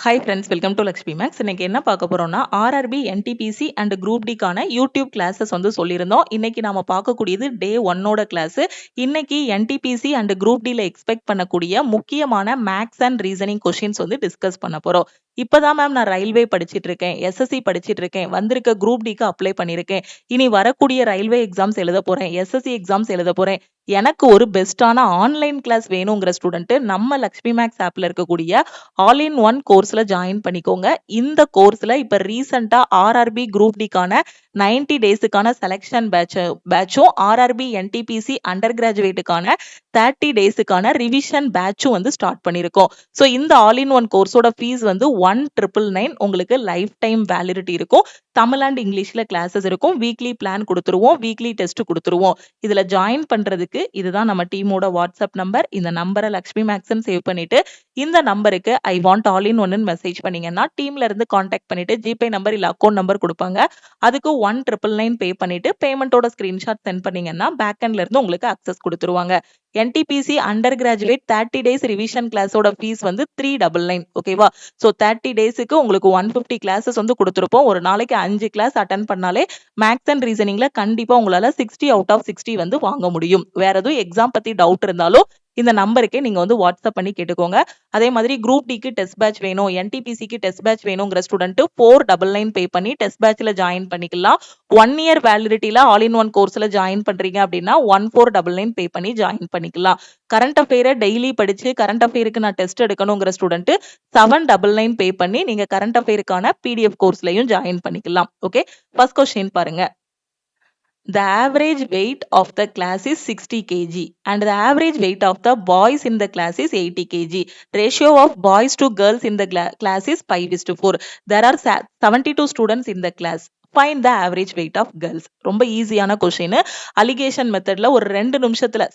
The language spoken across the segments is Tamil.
Hi friends, welcome to Lakshmi maths. இன்னைக்கு என்ன பார்க்க போறோம்னா ஆர்ஆர்பி, என்டிபிசி அண்ட் குரூப் டிக்கான யூடியூப் கிளாஸஸ் சொல்லியிருந்தோம். இன்னைக்கு நாம பார்க்கக்கூடியது டே 1ஓட கிளாஸ். இன்னைக்கு என்டிபிசி அண்ட் குரூப் டில எக்ஸ்பெக்ட் பண்ணக்கூடிய முக்கியமான maths and reasoning questions discuss பண்ண போறோம். இப்பதான் மேம் நான் ரயில்வே படிச்சிட்டு இருக்கேன், எஸ்எஸ்சி படிச்சிட்டு இருக்கேன், வந்திருக்க குரூப் டிக்கு அப்ளை பண்ணிருக்கேன், இனி வரக்கூடிய ரயில்வே எக்ஸாம்ஸ் எழுத போறேன், எஸ்எஸ்சி எக்ஸாம்ஸ் எழுத போறேன், எனக்கு ஒரு பெஸ்டான ஆன்லைன் கிளாஸ் வேணுங்கிற ஸ்டூடெண்ட் நம்ம லக்ஷ்மி மேக்ஸ் ஆப்ல இருக்கக்கூடிய ஆல் இன் ஒன் கோர்ஸ்ல ஜாயின் பண்ணிக்கோங்க. இந்த கோர்ஸ்ல இப்ப ரீசெண்டா ஆர்ஆர்பி குரூப் டிக்கான 90 டேஸுக்கான செலக்ஷன் பேட்சும் ஆர்ஆர்பி என்டிபிசி அண்டர் கிராஜுவேட்டுக்கான 30 டேஸுக்கான ரிவிஷன் பேட்சும் ஸ்டார்ட் பண்ணிருக்கோம். ஸோ இந்த ஆல் இன் ஒன் கோர்ஸோட ஃபீஸ் 1999. உங்களுக்கு லைஃப் டைம் வேலிடிட்டி இருக்கும். தமிழ் அண்ட் இங்கிலீஷ்ல கிளாஸஸ் இருக்கும். வீக்லி பிளான் கொடுத்துருவோம், வீக்லி டெஸ்ட் கொடுத்துருவோம். இதுல ஜாயின் பண்றதுக்கு இதுதான் நம்ம டீமோட வாட்ஸ்அப் நம்பர். இந்த நம்பரை லக்ஷ்மி மேக்ஸ்ன்னு சேவ் பண்ணிட்டு இந்த நம்பருக்கு ஐ வாண்ட் ஆல் இன் ஒன்னு மெசேஜ் பண்ணீங்கன்னா டீம்ல இருந்து கான்டாக்ட் பண்ணிட்டு ஜிபே நம்பர் இல்ல அக்கௌண்ட் நம்பர் கொடுப்பாங்க. அதுக்கு 1999 பே பண்ணிட்டு பேமெண்டோட ஸ்கிரீன்ஷாட் சென்ட் பண்ணீங்கன்னா பேக்எண்ட்ல இருந்து உங்களுக்கு அக்சஸ் கொடுத்துருவாங்க. NTPC undergraduate 30 days revision கிளாஸோட ஃபீஸ் 399. ஓகேவா? ஸோ 30 டேஸுக்கு உங்களுக்கு 150 கிளாஸஸ் கொடுத்துருப்போம். ஒரு நாளைக்கு 5 கிளாஸ் அட்டன் பண்ணாலே மேக்ஸ் அண்ட் ரீசனிங்ல கண்டிப்பா உங்களால 60 அவுட் ஆஃப் 60 வாங்க முடியும். வேற எதுவும் எக்ஸாம் பத்தி டவுட் இருந்தாலும் இந்த நம்பருக்கே நீங்க வாட்ஸ்அப் பண்ணி கேட்டுக்கோங்க. அதே மாதிரி குரூப் டிக்கு டெஸ்ட் பேட்ச் வேணும், என்டிபிசிக்கு டெஸ்ட் பேட்ச் வேணுங்கிற ஸ்டூடெண்ட் 499 பே பண்ணி டெஸ்ட் பேட்ச்ல ஜாயின் பண்ணிக்கலாம். 1 இயர் வேலிடிட்டில ஆல் இன் ஒன் கோர்ஸ்ல ஜாயின் பண்றீங்க அப்படின்னா 1499 பே பண்ணி ஜாயின் பண்ணிக்கலாம். கரண்ட் அஃபேரை டெய்லி படிச்சு கரண்ட் அஃபேருக்கு நான் டெஸ்ட் எடுக்கணுங்கிற ஸ்டூடெண்ட் 799 பே பண்ணி நீங்க கரண்ட் அஃபேருக்கான பிடிஎஃப் கோர்ஸ்லயும் ஜாயின் பண்ணிக்கலாம். ஓகே, ஃபர்ஸ்ட் கொஸ்டின் பாருங்க. The average weight of the class is 60 kg and the average weight of the boys in the class is 80 kg. Ratio of boys to girls in the class is 5:4. There are 72 students in the class. Find the average weight of girls. ரொம்ப ஈஸியான கொஸ்டின். அலிகேஷன் மெத்தட்ல ஒரு 2 நிமிஷத்துல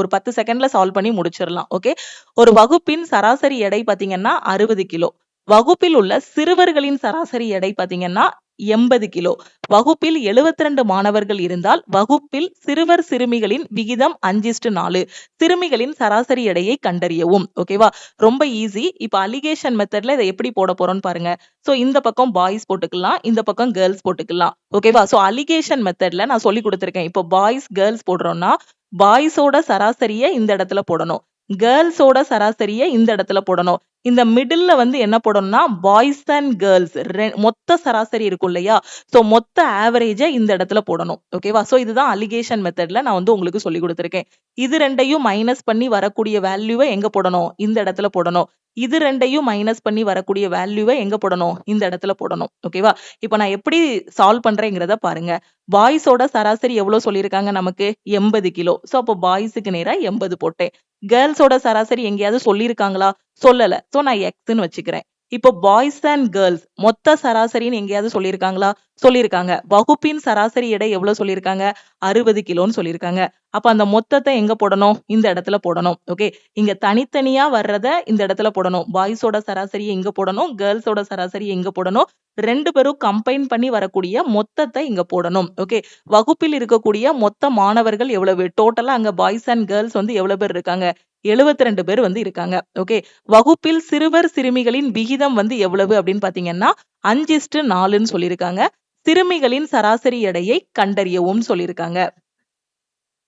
ஒரு 10 செகண்ட்ல சால்வ் பண்ணி முடிச்சிடலாம். ஓகே, ஒரு வகுப்பின் சராசரி எடை பாத்தீங்கன்னா 60 கிலோ. வகுப்பில் உள்ள சிறுவர்களின் சராசரி எடை பாத்தீங்கன்னா 80 கிலோ. வகுப்பில் 72 மாணவர்கள் இருந்தால் வகுப்பில் சிறுவர் சிறுமிகளின் விகிதம் 5:4. சிறுமிகளின் சராசரி எடையை கண்டறியவும். ஓகேவா? ரொம்ப ஈஸி. இப்ப அலிகேஷன் மெத்தட்ல இதை எப்படி போட போறோம்னு பாருங்க. சோ இந்த பக்கம் பாய்ஸ் போட்டுக்கலாம், இந்த பக்கம் கேர்ள்ஸ் போட்டுக்கலாம். ஓகேவா? சோ அலிகேஷன் மெத்தட்ல நான் சொல்லி கொடுத்திருக்கேன். இப்போ பாய்ஸ் கேர்ள்ஸ் போடுறோம்னா பாய்ஸோட சராசரியை இந்த இடத்துல போடணும், கேர்ள்ஸோட சராசரியை இந்த இடத்துல போடணும். இந்த மிடில்ல என்ன போடணும்னா பாய்ஸ் அண்ட் கேர்ள்ஸ் மொத்த சராசரி இருக்கும் இல்லையா? சோ மொத்த ஆவரேஜ இந்த இடத்துல போடணும். ஓகேவா? சோ இதுதான் அலிகேஷன் மெத்தட்ல நான் உங்களுக்கு சொல்லி கொடுத்திருக்கேன். இது ரெண்டையும் மைனஸ் பண்ணி வரக்கூடிய வேல்யூவை எங்க போடணும்? இந்த இடத்துல போடணும். இது ரெண்டையும் மைனஸ் பண்ணி வரக்கூடிய வேல்யூவை எங்க போடணும்? இந்த இடத்துல போடணும். ஓகேவா? இப்ப நான் எப்படி சால்வ் பண்றேங்கிறத பாருங்க. பாய்ஸோட சராசரி எவ்வளவு சொல்லியிருக்காங்க நமக்கு? 80 கிலோ. சோ அப்போ பாய்ஸுக்கு நேரா 80 போட்டேன். கேர்ள்ஸோட சராசரி எங்கேயாவது சொல்லியிருக்காங்களா? சொல்லல. சோ நான் எக்ஸ்ன்னு வச்சுக்கிறேன். இப்போ பாய்ஸ் அண்ட் கேர்ள்ஸ் மொத்த சராசரின்னு எங்கேயாவது சொல்லியிருக்காங்களா? சொல்லியிருக்காங்க. வகுப்பின் சராசரி எடை எவ்வளவு சொல்லியிருக்காங்க? 60 கிலோன்னு சொல்லியிருக்காங்க. அப்ப அந்த மொத்தத்தை எங்க போடணும்? இந்த இடத்துல போடணும். ஓகே, இங்க தனித்தனியா வர்றத இந்த இடத்துல போடணும். பாய்ஸோட சராசரியை இங்க போடணும், கேர்ள்ஸோட சராசரியை இங்க போடணும். 2 பேரும் கம்பைன் பண்ணி வரக்கூடிய மொத்தத்தை இங்க போடணும். ஓகே, வகுப்பில் இருக்கக்கூடிய மொத்த மாணவர்கள் எவ்வளவு? டோட்டலா அங்க பாய்ஸ் அண்ட் கேர்ள்ஸ் எவ்வளவு பேர் இருக்காங்க? 72 பேர் இருக்காங்க. ஓகே, வகுப்பில் சிறுவர் சிறுமிகளின் விகிதம் எவ்வளவு அப்படின்னு பாத்தீங்கன்னா 5:4ன்னு சொல்லியிருக்காங்க. சிறுமிகளின் சராசரி எடையை கண்டறியவும் சொல்லியிருக்காங்க.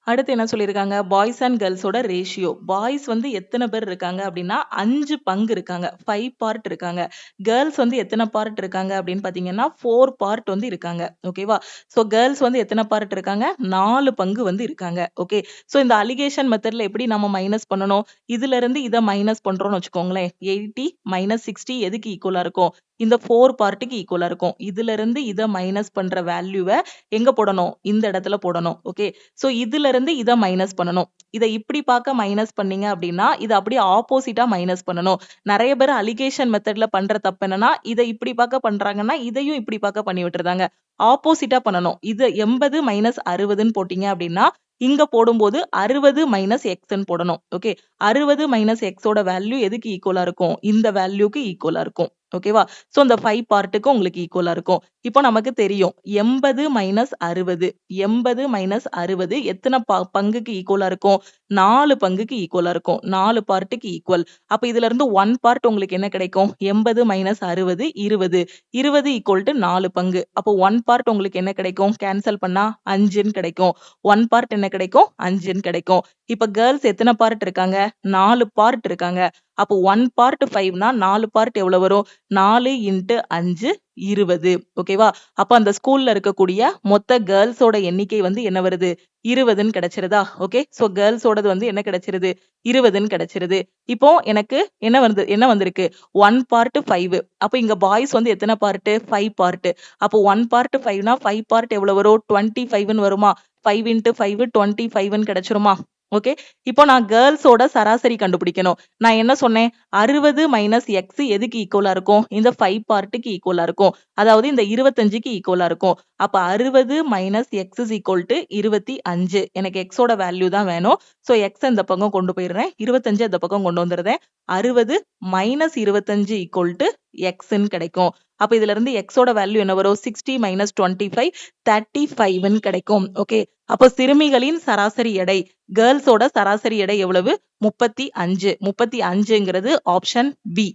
அடுத்து என்ன சொல்லியிருக்காங்க? பாய்ஸ் அண்ட் கேர்ள்ஸோட ரேஷியோ. பாய்ஸ் எத்தனை பேர் இருக்காங்க அப்படின்னா 5 பங்கு இருக்காங்க, 5 பார்ட் இருக்காங்க. கேர்ள்ஸ் எத்தனை பார்ட் இருக்காங்க அப்படின்னு பாத்தீங்கன்னா 4 பார்ட் இருக்காங்க. ஓகேவா? சோ கேர்ள்ஸ் எத்தனை பார்ட் இருக்காங்க? 4 பங்கு இருக்காங்க. ஓகே, சோ இந்த அலிகேஷன் மெத்தட்ல எப்படி நம்ம மைனஸ் பண்ணணும்? இதுல இருந்து இதை மைனஸ் பண்றோம்னு வச்சுக்கோங்களேன். 80 - 60 எதுக்கு ஈக்குவலா இருக்கும்? இந்த 4 பார்ட்டுக்கு ஈக்குவலா இருக்கும். இதுல இருந்து இதை மைனஸ் பண்ற வேல்யூவை எங்க போடணும்? இந்த இடத்துல போடணும். ஓகே, சோ இதுல இருந்து இதை மைனஸ் பண்ணணும். இதை இப்படி பார்க்க மைனஸ் பண்ணீங்க அப்படின்னா இதை அப்படியே ஆப்போசிட்டா மைனஸ் பண்ணணும். நிறைய பேர் அலிகேஷன் மெத்தட்ல பண்ற தப்பு என்னன்னா இதை இப்படி பார்க்க பண்றாங்கன்னா இதையும் இப்படி பார்க்க பண்ணி விட்டுருந்தாங்க. ஆப்போசிட்டா பண்ணணும். இது 80 - 60ன்னு போட்டீங்க அப்படின்னா இங்க போடும்போது 60 - எக்ஸ்ன்னு போடணும். ஓகே, 60 - எக்ஸோட வேல்யூ எதுக்கு ஈக்குவலா இருக்கும்? இந்த வேல்யூக்கு ஈக்குவலா இருக்கும். ஓகேவா? சோ அந்த 5 பார்ட்டுக்கு உங்களுக்கு ஈக்குவலா இருக்கும். இப்போ நமக்கு தெரியும் 80 மைனஸ் 60 80 மைனஸ் 60 எத்தனை பங்குக்கு ஈக்குவலா இருக்கும்? 4 பங்குக்கு ஈக்குவலா இருக்கும். 4 பார்ட்டுக்கு ஈக்குவல். அப்ப இதுல இருந்து 1 பார்ட் உங்களுக்கு என்ன கிடைக்கும்? 80 மைனஸ் 60 20 20 ஈக்குவல் டு 4 பங்கு. அப்போ 1 பார்ட் உங்களுக்கு என்ன கிடைக்கும்? கேன்சல் பண்ணா 5ன்னு கிடைக்கும். 1 பார்ட் என்ன கிடைக்கும்? 5ன்னு கிடைக்கும். இப்ப கேர்ள்ஸ் எத்தனை பார்ட் இருக்காங்க? 4 பார்ட் இருக்காங்க. அப்போ 1 பார்ட் 5னா 4 பார்ட் எவ்வளவு வரும்? 4 இன்ட்டு 5 20. ஓகேவா? அப்ப அந்த ஸ்கூல்ல இருக்கக்கூடிய மொத்த கேர்ள்ஸோட எண்ணிக்கை வந்து என்ன வருது? 20ன்னு கிடைச்சிருதா? ஓகே. சோ கேர்ள்ஸோடது வந்து என்ன கிடைச்சிருது? 20ன்னு கிடைச்சிருது. இப்போ எனக்கு என்ன வந்திருக்கு? 1 பார்ட் 5. அப்ப இங்க பாய்ஸ் வந்து எத்தனை பார்ட்? 5 பார்ட். அப்போ 1 பார்ட் 5னா 5 பார்ட் எவ்வளவு வரும்? 25ன்னு வருமா? 5 இன்ட்டு 5 25ன்னு கிடைச்சிருமா? ஓகே. இப்போ நான் கேர்ள்ஸோட சராசரி கண்டுபிடிக்கணும். நான் என்ன சொன்னேன்? 60 மைனஸ் எக்ஸ் எதுக்கு ஈக்குவலா இருக்கும்? இந்த 5 பார்ட்டுக்கு ஈக்குவலா இருக்கும். அதாவது இந்த 25க்கு ஈக்குவலா இருக்கும். அப்ப 60 minus X is equal to 25. எனக்கு எக்ஸோட வேல்யூ தான் வேணும். சோ எக்ஸ் இந்த பக்கம் கொண்டு போயிடுறேன். 25 இந்த பக்கம் கொண்டு வந்துடுறேன். 60 மைனஸ் 25 ஈக்குவல் டு எக்ஸ்ன்னு கிடைக்கும். அப்ப இதுல இருந்து எக்ஸோட வேல்யூ என்ன வரும்? 60 மைனஸ் 25 35ன்னு கிடைக்கும். ஓகே. அப்போ சிறுமிகளின் சராசரி எடை, கேர்ள்ஸோட சராசரி எடை எவ்வளவு? 35. 35ங்கிறது ஆப்ஷன் பி.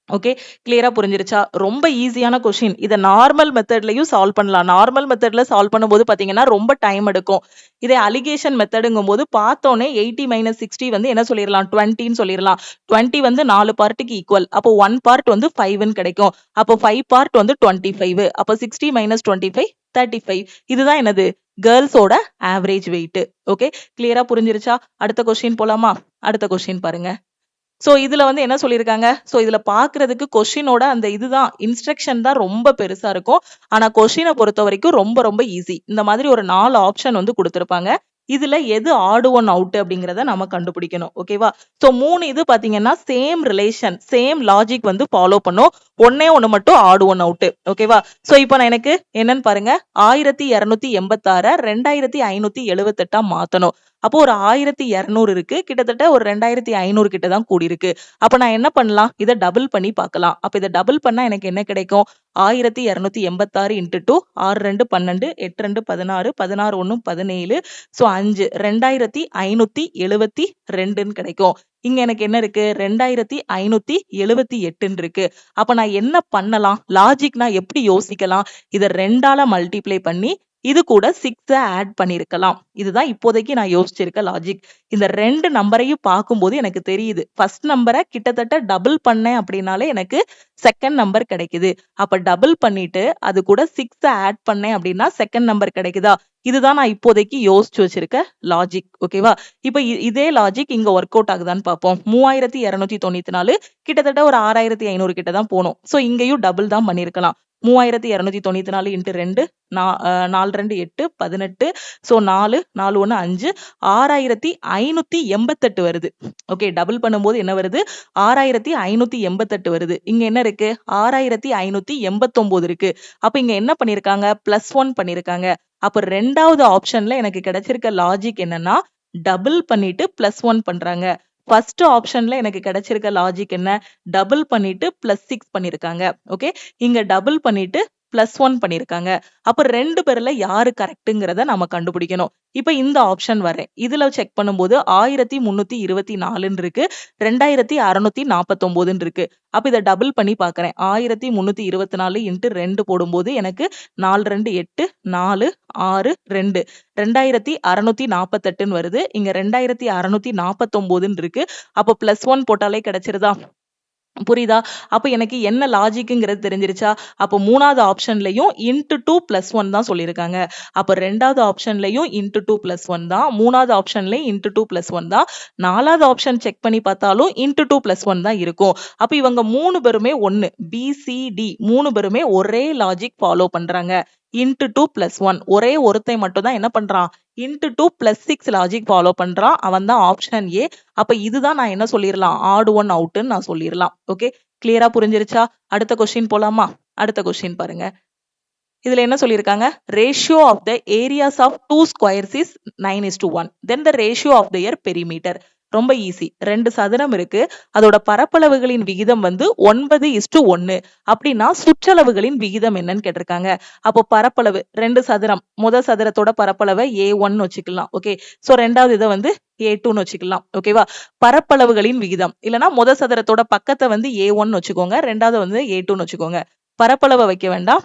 ஓகே. கிளியரா புரிஞ்சிருச்சா? ரொம்ப ஈஸியான கொஸ்டின். இத நார்மல் மெத்தட்லயும் சால்வ் பண்ணலாம். நார்மல் மெத்தட்ல சால்வ் பண்ணும்போது பாத்தீங்கன்னா ரொம்ப டைம் எடுக்கும். இதே அலிகேஷன் மெத்தடுங்கும்போது பார்த்தோனே 80 மைனஸ் 60 வந்து என்ன சொல்லிடலாம்? 20ன்னு சொல்லிடலாம். 20 வந்து 4 பார்ட்டுக்கு ஈக்குவல். அப்போ 1 பார்ட் வந்து 5ன்னு கிடைக்கும். அப்போ 5 பார்ட் வந்து 25. அப்போ 60 மைனஸ் 25 35. இதுதான் என்னது? கேர்ள்ஸோட ஆவரேஜ் வெயிட். ஓகே. கிளியரா புரிஞ்சிருச்சா? அடுத்த கொஸ்டின் போலாமா? அடுத்த கொஸ்டின் பாருங்க. சோ இதுல வந்து என்ன சொல்லியிருக்காங்க? சோ இதுல பாக்குறதுக்கு கொஸ்டினோட அந்த இதுதான் இன்ஸ்ட்ரக்ஷன் தான் ரொம்ப பெருசா இருக்கும். ஆனா கொஸ்டினை பொறுத்த வரைக்கும் ரொம்ப ரொம்ப ஈஸி. இந்த மாதிரி ஒரு 4 ஆப்ஷன் வந்து கொடுத்திருப்பாங்க. இதுல எது ஆட் ஒன் அவுட் அப்படிங்கறத நம்ம கண்டுபிடிக்கணும். ஓகேவா? சோ 3 இது பாத்தீங்கன்னா சேம் ரிலேஷன், சேம் லாஜிக் வந்து ஃபாலோ பண்ணும். ஒண்ணே ஒண்ணு மட்டும் ஆட் ஒன் அவுட். ஓகேவா? சோ இப்போ நான் எனக்கு என்னன்னு பாருங்க. 1286 2578 மாத்தணும். அப்போ ஒரு 1200 இருக்கு. கிட்டத்தட்ட ஒரு 2500 கிட்ட தான் கூடி இருக்கு. அப்ப நான் என்ன பண்ணலாம்? இத டபுள் பண்ணி பார்க்கலாம். அப்ப இத டபுள் பண்ணா எனக்கு என்ன கிடைக்கும்? 1286 இன்டு 2 6 2 12 8 2 16 16 1 17. சோ 5 2572ன்னு கிடைக்கும். இங்க எனக்கு என்ன இருக்கு? 2578 இருக்கு. அப்ப நான் என்ன பண்ணலாம்? லாஜிக் நான் எப்படி யோசிக்கலாம்? இத 2ஆல மல்டிப்ளை பண்ணி இது கூட 6 ஆட் பண்ணிருக்கலாம். இதுதான் இப்போதைக்கு நான் யோசிச்சிருக்க லாஜிக். இந்த 2 நம்பரையும் பார்க்கும்போது எனக்கு தெரியுது. ஃபர்ஸ்ட் நம்பரை கிட்டத்தட்ட டபுள் பண்ணேன் அப்படின்னாலே எனக்கு செகண்ட் நம்பர் கிடைக்குது. அப்ப டபுள் பண்ணிட்டு அது கூட 6 ஆட் பண்ணேன் அப்படின்னா செகண்ட் நம்பர் கிடைக்குதா? இதுதான் நான் இப்போதைக்கு யோசிச்சு வச்சிருக்க லாஜிக். ஓகேவா? இப்ப இதே லாஜிக் இங்க ஒர்க் அவுட் ஆகுதான்னு பார்ப்போம். 3294 கிட்டத்தட்ட ஒரு 6500 கிட்ட தான் போணும். சோ இங்கேயும் டபுள் தான் பண்ணிருக்கலாம். 3294 இன்டு 2 4 2 8 18. சோ 4 4 1 5 6588 வருது. ஓகே. டபுள் பண்ணும்போது என்ன வருது? 6588 வருது. இங்க என்ன இருக்கு? 6589 இருக்கு. அப்ப இங்க என்ன பண்ணிருக்காங்க? +1 பண்ணிருக்காங்க. அப்ப 2வது ஆப்ஷன்ல எனக்கு கிடைச்சிருக்க லாஜிக் என்னன்னா டபுள் பண்ணிட்டு +1 பண்றாங்க. ஃபர்ஸ்ட் ஆப்ஷன்ல எனக்கு கிடைச்சிருக்க லாஜிக் என்ன? டபுள் பண்ணிட்டு +6 பண்ணிருக்காங்க. ஓகே. இங்க டபுள் பண்ணிட்டு +1 பண்ணிருக்காங்க. அப்ப 2 பேர்ல யாரு கரெக்ட்ங்கறத நம்ம கண்டுபிடிக்கணும். இப்ப இந்த ஆப்ஷன் வரேன். இதுல செக் பண்ணும்போது 1324ன்னு இருக்கு. 2649ன்னு இருக்கு. அப்ப இத டபுள் பண்ணி பார்க்கறேன். 1324 இன்டு 2 போடும்போது எனக்கு 4 2 8 4 6 2 2648ன்னு வருது. இங்க 2649ன்னு இருக்கு. அப்ப +1 போட்டாலே கிடைச்சிருதா? புரியுதா? அப்ப எனக்கு என்ன லாஜிக்ங்கிறது தெரிஞ்சிருச்சா? அப்ப 3வது ஆப்ஷன்லயும் இன்டு 2 +1 தான் சொல்லியிருக்காங்க. அப்ப 2வது ஆப்ஷன்லயும் இன்டு 2 +1 தான். 3வது ஆப்ஷன்லயும் இன்டு 2 +1 தான். 4வது ஆப்ஷன் செக் பண்ணி பார்த்தாலும் இன்டு 2 +1 தான் இருக்கும். அப்ப இவங்க 3 பேருமே ஒண்ணு. BCD 3 பேருமே ஒரே லாஜிக் ஃபாலோ பண்றாங்க. இன்டு 2 +1 ஒரே ஒருத்தன் மட்டும் தான் என்ன பண்றான்? இன்டு 2 +6 லாஜிக் ஃபாலோ பண்றான். அவன் தான் ஆப்ஷன் ஏ. அப்ப இதுதான் நான் என்ன சொல்லிரலாம்? ஆட் ஒன் அவுட்ன்னு நான் சொல்லிரலாம். ஓகே. கிளியரா புரிஞ்சிருச்சா? அடுத்த கொஸ்டின் போலாமா? அடுத்த கொஸ்டின் பாருங்க. இதுல என்ன சொல்லியிருக்காங்க? Ratio of the areas of 2 squares is 9:1. Then the ratio of their perimeter. ரொம்ப ஈஸி. 2 சதுரம் இருக்கு. அதோட பரப்பளவுகளின் விகிதம் வந்து 9:1. அப்படின்னா சுற்றளவுகளின் விகிதம் என்னன்னு கேட்டிருக்காங்க. அப்போ பரப்பளவு 2 சதுரம். முதல் சதுரத்தோட பரப்பளவை A1 வச்சுக்கலாம். ஓகே. சோ ரெண்டாவது இதை வந்து A2 வச்சுக்கலாம். ஓகேவா? பரப்பளவுகளின் விகிதம் இல்லனா முதல் சதுரத்தோட பக்கத்தை வந்து A1 வச்சுக்கோங்க. ரெண்டாவது வந்து A2 வச்சுக்கோங்க. பரப்பளவை வைக்க வேண்டாம்.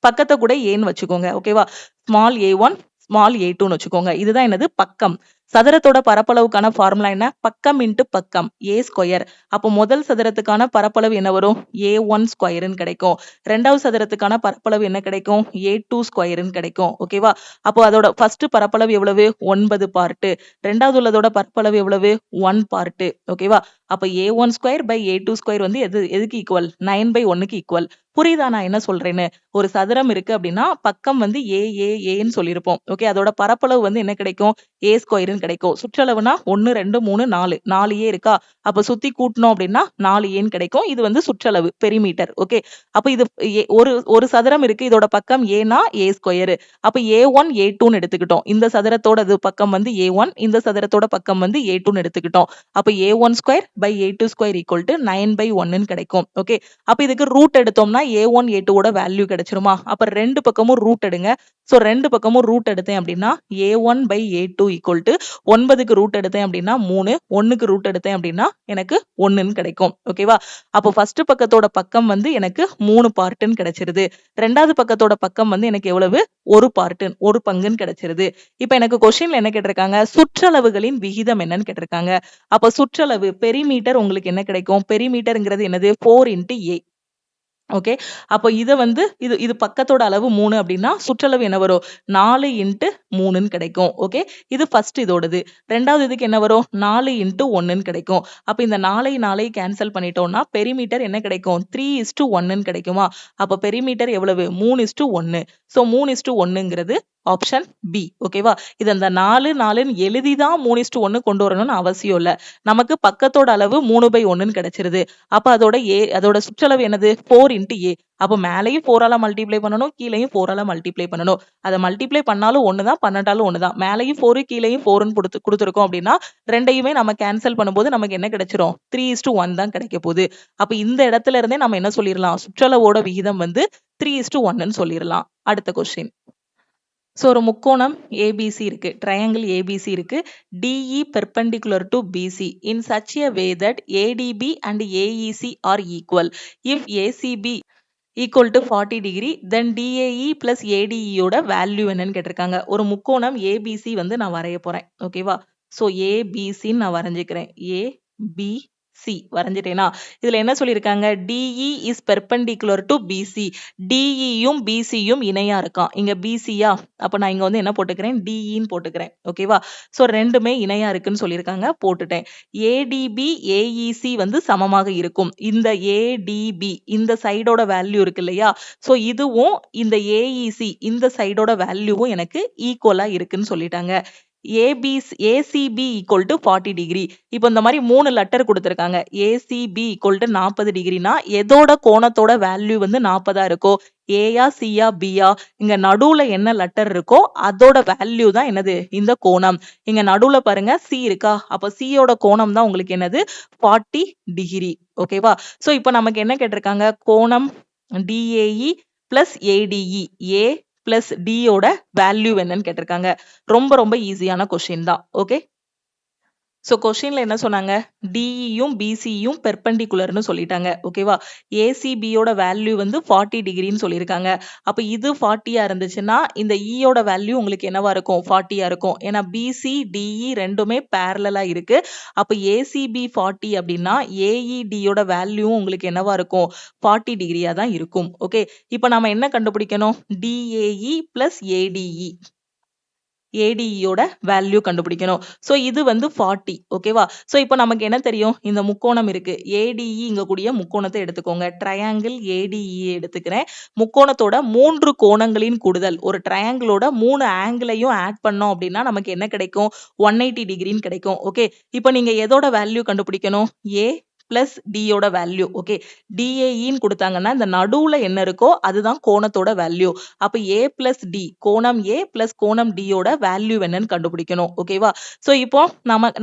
பக்கத்தை கூட ஏன்னு வச்சுக்கோங்க. ஓகேவா? ஸ்மால் A1 ஸ்மால் A2 வச்சுக்கோங்க. இதுதான் என்னது பக்கம். சதுரத்தோட பரப்பளவுக்கான ஃபார்முலா என்ன? பக்கம் இன்ட்டு பக்கம் A ஸ்கொயர். அப்போ முதல் சதுரத்துக்கான பரப்பளவு என்ன வரும்? A1 ஸ்கொயர்னு கிடைக்கும். ரெண்டாவது சதுரத்துக்கான பரப்பளவு என்ன கிடைக்கும்? A2 ஸ்கொயர்னு கிடைக்கும். ஓகேவா? அப்போ அதோட ஃபர்ஸ்ட் பரப்பளவு எவ்வளவு? 9 பார்ட். ரெண்டாவது உள்ளதோட பரப்பளவு எவ்வளவு? 1 பார்ட். ஓகேவா? அப்ப A1 square by A2 square வந்து எதுக்கு ஈக்குவல்? 9/1க்கு ஈக்குவல். புரியுதா நான் என்ன சொல்றேன்னு? ஒரு சதுரம் இருக்கு அப்படின்னா பக்கம் வந்து ஏன்னு சொல்லியிருப்போம். ஓகே. அதோட பரப்பளவு வந்து என்ன கிடைக்கும்? A ஸ்கொயர்னு கிடைக்கும். சுற்றளவுனா 1 2 3 4 4 A இருக்கா? அப்ப சுத்தி கூட்டணும் அப்படின்னா 4 ஏன்னு கிடைக்கும். இது வந்து சுற்றளவு பெரிமீட்டர். ஓகே. அப்ப இது ஒரு சதுரம் இருக்கு. இதோட பக்கம் ஏனா A ஸ்கொயர். அப்ப A1 A2ன்னு எடுத்துக்கிட்டோம். இந்த சதுரத்தோட பக்கம் வந்து A1, இந்த சதுரத்தோட பக்கம் வந்து A2ன்னு எடுத்துக்கிட்டோம். அப்ப A1 square by A2 square equal to 9/1ன்னு கிடைக்கும். ஓகே. அப்ப இதுக்கு ரூட் எடுத்தோம்னா A1 A2ஓட வேல்யூ கிடைச்சிருமா? அப்ப ரெண்டு பக்கமும் ரூட் எடுங்க. சோ ரெண்டு பக்கமும் ரூட் எடுத்தேன் அப்படின்னா A1 by A2 equal to 9க்கு ரூட் எடுத்தேன் அப்படின்னா 3, 1க்கு ரூட் எடுத்தேன் அப்படின்னா எனக்கு 1ன்னு கிடைக்கும். ஓகேவா? அப்போ ஃபர்ஸ்ட் பக்கத்தோட பக்கம் வந்து எனக்கு 3 பார்ட்னு கிடைச்சிருது. ரெண்டாவது பக்கத்தோட பக்கம் வந்து எனக்கு எவ்வளவு? ஒரு பார்ட், ஒரு பங்குன்னு கிடைச்சிருது. இப்ப எனக்கு கொஸ்டின்ல என்ன கேட்டிருக்காங்க? சுற்றளவுகளின் விகிதம் என்னன்னு கேட்டிருக்காங்க. அப்ப சுற்றளவு பெரிமீட்டர் உங்களுக்கு என்ன கிடைக்கும்? பெரிமீட்டர்ங்கிறது என்னது? 4 into A. ஓகே. அப்போ இத வந்து இது பக்கத்தோட அளவு 3 அப்படின்னா சுற்றளவு என்ன வரும்? 4 into 3ன்னு கிடைக்கும். ஓகே. இது ஃபர்ஸ்ட் இதோடது. ரெண்டாவது இதுக்கு என்ன வரும்? 4 into 1ன்னு கிடைக்கும். அப்ப இந்த 4 கேன்சல் பண்ணிட்டோம்னா பெரிமீட்டர் என்ன கிடைக்கும்? 3:1ன்னு கிடைக்குமா? அப்ப பெரிமீட்டர் எவ்வளவு? 3:1. சோ 3:1ங்கிறது ஆப்ஷன் பி. ஓகேவா? இது அந்த 4ன்னு எழுதிதான் 3:1 கொண்டு வரணும்னு அவசியம் இல்ல. நமக்கு பக்கத்தோட அளவு 3/1ன்னு கிடைச்சிருது. அப்ப அதோட சுற்றளவு என்னது? 4 into A. அப்ப மேலையும் 4ஆல மல்டிப்ளை பண்ணணும், கீழையும் 4ஆல மல்டிப்ளை பண்ணணும். அதை மல்டிப்ளை பண்ணாலும் ஒண்ணுதான், பண்ணட்டாலும் ஒண்ணுதான். மேலையும் 4 கீழையும் 4ன்னு கொடுத்துருக்கோம் அப்படின்னா ரெண்டையுமே நம்ம கேன்சல் பண்ணும்போது நமக்கு என்ன கிடைச்சிரும்? 3:1 தான் கிடைக்க போகுது. அப்ப இந்த இடத்துல இருந்தே நம்ம என்ன சொல்லிடலாம்? சுற்றளவோட விகிதம் வந்து 3:1ன்னு சொல்லிடலாம். அடுத்த கொஸ்டின். சோ ஒரு முக்கோணம் ABC இருக்கு. ட்ரையாங்கிள் ABC இருக்கு. DE perpendicular to BC in such a way that ADB and AEC are equal. If ACB equal to 40 degree, then DAE plus ADE யோட வேல்யூ என்னன்னு கேட்டிருக்காங்க. ஒரு முக்கோணம் ABC வந்து நான் வரைய போறேன். ஓகேவா? சோ ABC நான் வரைஞ்சுக்கிறேன். ABC வரைஞ்சிட்டேனா? இதுல என்ன சொல்லியிருக்காங்க? DE is perpendicular to BC. DEயும் BCயும் இணையா இருக்கான். இங்க BCயா? அப்ப நான் இங்க வந்து என்ன போட்டுக்கிறேன்? DEன்னு போட்டுக்கிறேன். ஓகேவா? சோ ரெண்டுமே இணையா இருக்குன்னு சொல்லியிருக்காங்க. போட்டுட்டேன். ADB AEC வந்து சமமாக இருக்கும். இந்த ADB இந்த சைடோட வேல்யூ இருக்கு இல்லையா? சோ இதுவும் இந்த AEC இந்த சைடோட வேல்யூவும் எனக்கு ஈக்குவலா இருக்குன்னு சொல்லிட்டாங்க. ACB equal to 40 degree. இப்போ இந்த மாதிரி 3 லெட்டர் கொடுத்திருக்காங்க. ACB equal to 40 டிகிரினா எதோட கோணத்தோட வேல்யூ வந்து 40ஆ இருக்கோ? ஏயா சியா பியா? இங்க நடுவுல என்ன லெட்டர் இருக்கோ அதோட வேல்யூ தான் என்னது? இந்த கோணம். இங்க நடுவுல பாருங்க C இருக்கா? அப்ப C யோட கோணம் தான் உங்களுக்கு என்னது? 40 டிகிரி. ஓகேவா? சோ இப்போ நமக்கு என்ன கேட்டிருக்காங்க? கோணம் DAE plus ADE. A plus D யோட வேல்யூ என்னன்னு கேட்டிருக்காங்க. ரொம்ப ஈஸியான கொஸ்டின் தான். ஓகே. சோ கொஸ்டின்ல என்ன சொன்னாங்க? DEயும் BCயும் பெர்பெண்டிகுலர்னு சொல்லிட்டாங்க. ஓகேவா? ACB யோட வேல்யூ வந்து 40 டிகிரின்னு சொல்லியிருக்காங்க. அப்ப இது 40ஆ இருந்துச்சுன்னா இந்த E யோட வேல்யூ உங்களுக்கு என்னவா இருக்கும்? 40ஆ இருக்கும். ஏன்னா BC DE ரெண்டுமே parallel-ஆ இருக்கு. அப்ப ACB 40 அப்படின்னா AED யோட வேல்யூ உங்களுக்கு என்னவா இருக்கும்? 40 டிகிரியா தான் இருக்கும். ஓகே. இப்போ நாம என்ன கண்டுபிடிக்கணும்? DAE plus ADE. ADE யோட வேல்யூ கண்டுபிடிக்கணும். சோ இது வந்து 40. ஓகேவா? சோ இப்போ நமக்கு என்ன தெரியும்? இந்த முக்கோணம் இருக்கு. ADE இங்க கூடிய முக்கோணத்தை எடுத்துக்கோங்க. ட்ரையாங்கிள் ADE எடுத்துக்கிறேன். முக்கோணத்தோட 3 கோணங்களின் கூடுதல். ஒரு ட்ரையாங்கிளோட 3 ஆங்கிளையும் ஆட் பண்ணோம் அப்படின்னா நமக்கு என்ன கிடைக்கும்? 180 டிகிரின்னு கிடைக்கும். ஓகே. இப்போ நீங்க எதோட வேல்யூ கண்டுபிடிக்கணும்? A பிளஸ் டியோட வேல்யூ. ஓகே, டிஏஇன்னு கொடுத்தாங்கன்னா இந்த நடுவுல என்ன இருக்கோ அதுதான் கோணத்தோட வேல்யூ. அப்ப ஏ பிளஸ் டி, கோணம் ஏ பிளஸ் கோணம் டியோட வேல்யூ என்னன்னு கண்டுபிடிக்கணும். ஓகேவா? சோ இப்போ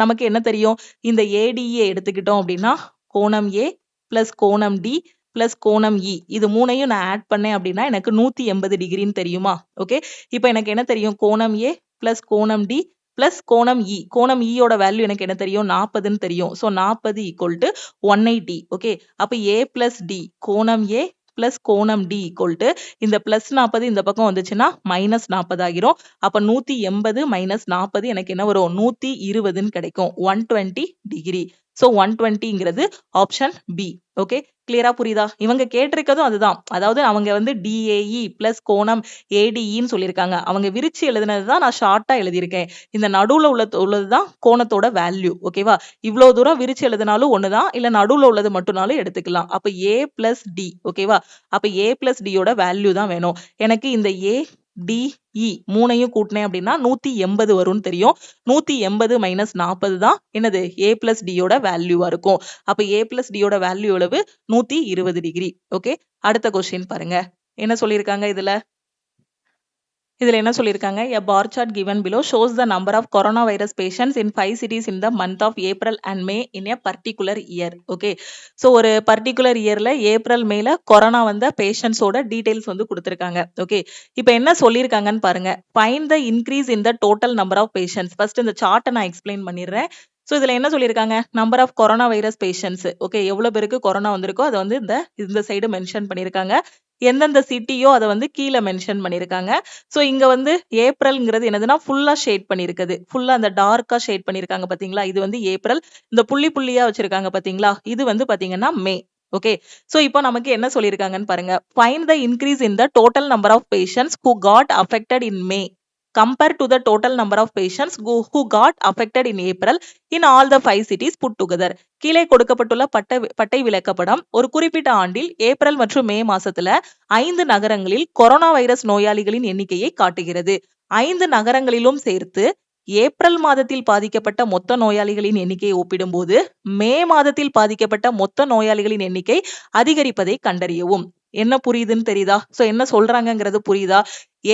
நமக்கு என்ன தெரியும், இந்த ஏடிஏ எடுத்துக்கிட்டோம் அப்படின்னா கோணம் ஏ பிளஸ் கோணம் டி பிளஸ் கோணம் இ, இது மூணையும் நான் ஆட் பண்ணேன் அப்படின்னா எனக்கு 180 டிகிரின்னு தெரியுமா? ஓகே, இப்போ எனக்கு என்ன தெரியும், கோணம் ஏ பிளஸ் கோணம் டி பிளஸ் கோணம் இ, கோணம் ஈயோட வேல்யூ எனக்கு என்ன தெரியும், 40ன்னு தெரியும். So 40 equal to 180. ஓகே, அப்போ ஏ பிளஸ் டி, கோணம் ஏ பிளஸ் கோணம் டி ஈக்குவல் டு இந்த பிளஸ் 40 இந்த பக்கம் வந்துச்சுன்னா மைனஸ் 40 ஆகிரும். அப்ப 180 மைனஸ் 40 எனக்கு என்ன வரும், 120ன்னு கிடைக்கும். 120 டிகிரி. ஸோ 120ங்கிறது ஆப்ஷன் பி. ஓகே, கிளியரா புரியுதா? இவங்க கேட்டிருக்கதும் அதுதான். அதாவது அவங்க வந்து டிஏஇ பிளஸ் கோணம் ஏடிஇன்னு சொல்லியிருக்காங்க. அவங்க விரிச்சு எழுதுனது தான் நான் ஷார்ட்டா எழுதியிருக்கேன். இந்த நடுவுல உள்ளதுதான் கோணத்தோட வேல்யூ. ஓகேவா? இவ்வளவு தூரம் விரிச்சு எழுதினாலும் ஒண்ணுதான், இல்ல நடுவுல உள்ளது மட்டும்னாலும் எடுத்துக்கலாம். அப்ப ஏ பிளஸ் டி. ஓகேவா? அப்ப ஏ பிளஸ் டியோட வேல்யூ தான் வேணும் எனக்கு. இந்த ஏ டிஇ மூணையும் கூட்டினேன் அப்படின்னா 180 வரும்னு தெரியும். 180 மைனஸ் 40 தான் என்னது, ஏ பிளஸ் டியோட வேல்யூவா இருக்கும். அப்ப ஏ பிளஸ் டியோட வேல்யூ எவ்வளவு, 120 டிகிரி. ஓகே, அடுத்த கொஸ்டின் பாருங்க. என்ன சொல்லியிருக்காங்க இதுல என்ன சொல்லியிருக்காங்க, a bar chart given below shows the number of coronavirus patients in 5 cities in the month of April and May in a particular year. Okay, so ஒரு பர்டிகுலர் இயர்ல ஏப்ரல் மேல கொரோனா வந்த பேஷண்ட்ஸோட டீடைல்ஸ் வந்து கொடுத்துருக்காங்க. ஓகே, இப்போ என்ன சொல்லியிருக்காங்கன்னு பாருங்க. Find the increase in the total number of patients. First இந்த சார்ட்டை நான் எக்ஸ்பிளைன் பண்ணிடுறேன். ஸோ இதுல என்ன சொல்லியிருக்காங்க, number of corona virus patients. Okay, எவ்வளவு பேருக்கு கொரோனா வந்திருக்கோ அதை வந்து இந்த சைடு மென்ஷன் பண்ணியிருக்காங்க. எந்தெந்த சிட்டியோ அதை வந்து கீழே மென்ஷன் பண்ணியிருக்காங்க. ஸோ இங்க வந்து ஏப்ரல்ங்கிறது என்னதுன்னா ஃபுல்லா ஷேட் பண்ணியிருக்குது. ஃபுல்லா அந்த டார்க்கா ஷேட் பண்ணியிருக்காங்க பாத்தீங்களா, இது வந்து ஏப்ரல். இந்த புள்ளி புள்ளியா வச்சிருக்காங்க பாத்தீங்களா, இது வந்து பாத்தீங்கன்னா மே. ஓகே, சோ இப்போ நமக்கு என்ன சொல்லியிருக்காங்கன்னு பாருங்க. Find the increase in the total number of patients who got affected in May compared to the total number of patients who got affected in April in all the 5 cities put together. கீழே கொடுக்கப்பட்டுள்ள பட்டை விளக்கப்படம் ஒரு குறிப்பிட்ட ஆண்டில் ஏப்ரல் மற்றும் மே மாசத்துல 5 நகரங்களில் கொரோனா வைரஸ் நோயாளிகளின் எண்ணிக்கையை காட்டுகிறது. 5 நகரங்களிலும் சேர்த்து ஏப்ரல் மாதத்தில் பாதிக்கப்பட்ட மொத்த நோயாளிகளின் எண்ணிக்கையை ஒப்பிடும்போது மே மாதத்தில் பாதிக்கப்பட்ட மொத்த நோயாளிகளின் எண்ணிக்கை அதிகரிப்பதை கண்டறியவும். என்ன புரியுதுன்னு தெரியுதா? சோ என்ன சொல்றாங்கங்கிறது புரியுதா?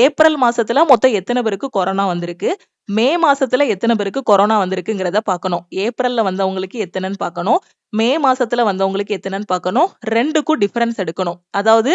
ஏப்ரல் மாசத்துல மொத்தம் எத்தனை பேருக்கு கொரோனா வந்திருக்கு, மே மாசத்துல எத்தனை பேருக்கு கொரோனா வந்திருக்குங்கிறத பார்க்கணும். ஏப்ரல்ல வந்தவங்களுக்கு எத்தனைன்னு பார்க்கணும், மே மாசத்துல வந்தவங்களுக்கு எத்தனைன்னு பார்க்கணும். ரெண்டுக்கும் டிஃபரன்ஸ் எடுக்கணும். அதாவது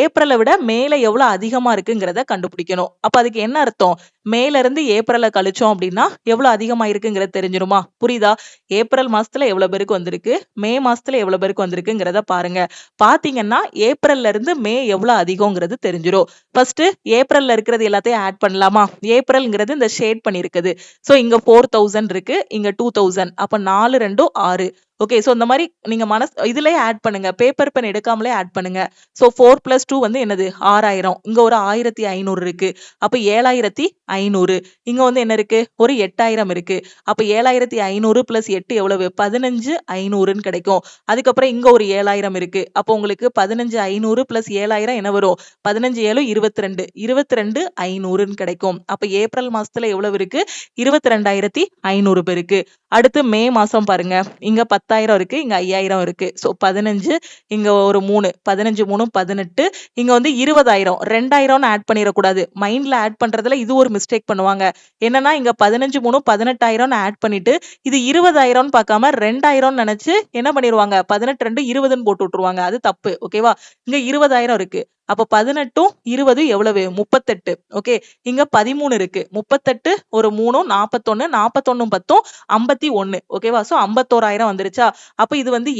ஏப்ரலை விட மேல எவ்வளவு அதிகமா இருக்குங்கிறத கண்டுபிடிக்கணும். அப்ப அதுக்கு என்ன அர்த்தம், மேல இருந்து ஏப்ரலை கழிச்சோம் அப்படின்னா எவ்வளவு அதிகமா இருக்குங்கிறது தெரிஞ்சிருமா? புரியுதா? ஏப்ரல் மாசத்துல எவ்வளவு பேருக்கு வந்திருக்கு, மே மாசத்துல எவ்வளவு பேருக்கு வந்திருக்குங்கிறத பாருங்க. பாத்தீங்கன்னா ஏப்ரல்ல இருந்து மே எவ்வளவு அதிகம்ங்கிறது தெரிஞ்சிரும். ஃபர்ஸ்ட் ஏப்ரல்ல இருக்கிறது எல்லாத்தையும் ஆட் பண்ணலாமா? ஏப்ரல்ங்கிறது இந்த ஷேட் பண்ணிருக்குது. சோ இங்க 4000 இருக்கு, இங்க 2000. அப்ப 4 2 6. ஓகே, சோ இந்த மாதிரி நீங்க இதுலயே ஆட் பண்ணுங்க, பேப்பர் பென் எடுக்காமலே ஆட் பண்ணுங்க. சோ 4 + 2 வந்து என்னது, 6000. இங்க ஒரு 1500 இருக்கு. அப்ப 7500. இங்க வந்து என்ன இருக்கு, ஒரு 8000 இருக்கு. அப்ப 7500 + 8 எவ்வளவு, 15500ன்னு கிடைக்கும். அதுக்கப்புறம் இங்க ஒரு 7000 இருக்கு. அப்போ உங்களுக்கு 15500 + 7000 என்ன வரும், 15 7 22. 22500ன்னு கிடைக்கும். அப்ப ஏப்ரல் மாசத்துல எவ்வளவு இருக்கு, 22500 பேருக்கு. அடுத்து மே மாசம் பாருங்க, இங்க 10,000 இருக்கு, இங்க 5000 இருக்கு. சோ 15, இங்க ஒரு 3, 15 3 18. இங்க வந்து 20,000, 2000 ஆட் பண்ணிடக்கூடாது. மைண்ட்ல ஆட் பண்றதுல இது ஒரு மிஸ்டேக் பண்ணுவாங்க. என்னன்னா இங்க 15 3 18,000 ஆட் பண்ணிட்டு இது 20,000 பார்க்காம 2000 நினைச்சு என்ன பண்ணிடுவாங்க, 18 2 20ன்னு போட்டு விட்டுருவாங்க. அது தப்பு. ஓகேவா? இங்க 20,000 இருக்கு. அப்ப 18 20 எவ்வளவு, 38. ஓகே, இங்க 13 இருக்கு. 38 ஒரு 3 41, 41 10 51. ஓகேவா? சோ 51,000 வந்துருச்சா? அப்ப இது வந்து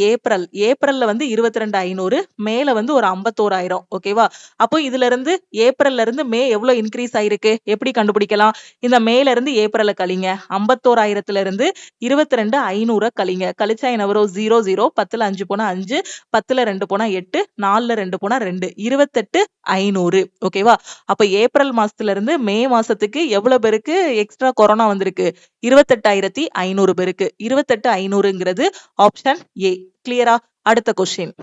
ஏப்ரல்ல வந்து 22,500, மேல வந்து ஒரு 51,000. ஓகேவா? அப்போ இதுல இருந்து ஏப்ரல்ல இருந்து மே எவ்வளவு இன்க்ரீஸ் ஆயிருக்கு, எப்படி கண்டுபிடிக்கலாம்? இந்த மேல இருந்து ஏப்ரல கழிங்க. 51,000ல இருந்து 22,500 கழிங்க. கழிச்சா என்ன வரும், 0 0. 10ல 5 போனா 5, 10ல 2 போனா 8, 4ல 2 போனா 2, 28,500. ஓகேவா? அப்ப ஏப்ரல் மாசத்துல இருந்து மே மாசத்துக்கு எவ்வளவு பேருக்கு எக்ஸ்ட்ரா கொரோனா வந்திருக்கு, 28,500 பேருக்கு. 28,500ங்கிறது ஆப்ஷன் ஏ. கிளியரா? அடுத்த கொஸ்டின்.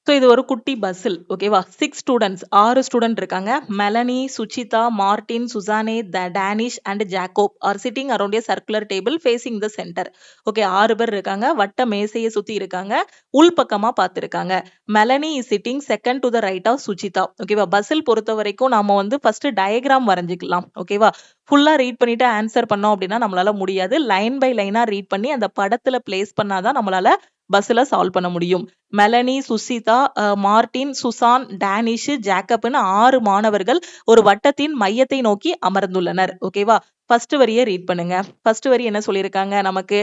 ஸோ இது ஒரு குட்டி பஸ்ஸில் ஓகேவா 6 ஸ்டூடெண்ட்ஸ் 6 ஸ்டூடெண்ட் இருக்காங்க. Melanie, Suchitha, Martin, Suzanne, Danish and Jacob are sitting around a circular table facing the centre. Okay 6 பேர் இருக்காங்க. வட்ட மேசையை சுத்தி இருக்காங்க. உள்பக்கமா பார்த்திருக்காங்க. Melanie is sitting second to the right of Suchitha. ஓகேவா பஸ்ஸில் பொறுத்த வரைக்கும் நாம வந்து ஃபர்ஸ்ட் டயக்ராம் வரைஞ்சிக்கலாம். ஓகேவா ஃபுல்லா ரீட் பண்ணிட்டு ஆன்சர் பண்ணோம் அப்படின்னா நம்மளால முடியாது. லைன் பை லைனா ரீட் பண்ணி அந்த படத்துல பிளேஸ் பண்ணாதான் நம்மளால பஸ்ல சால்வ் பண்ண முடியும். Melanie, Suchita, Martin, Susan, Danish, ஜாக்கப்னு 6 மாணவர்கள் ஒரு வட்டத்தின் மையத்தை நோக்கி அமர்ந்துள்ளனர். ஓகேவா ஃபர்ஸ்ட் வரியை ரீட் பண்ணுங்க. ஃபர்ஸ்ட் வரி என்ன சொல்லியிருக்காங்க நமக்கு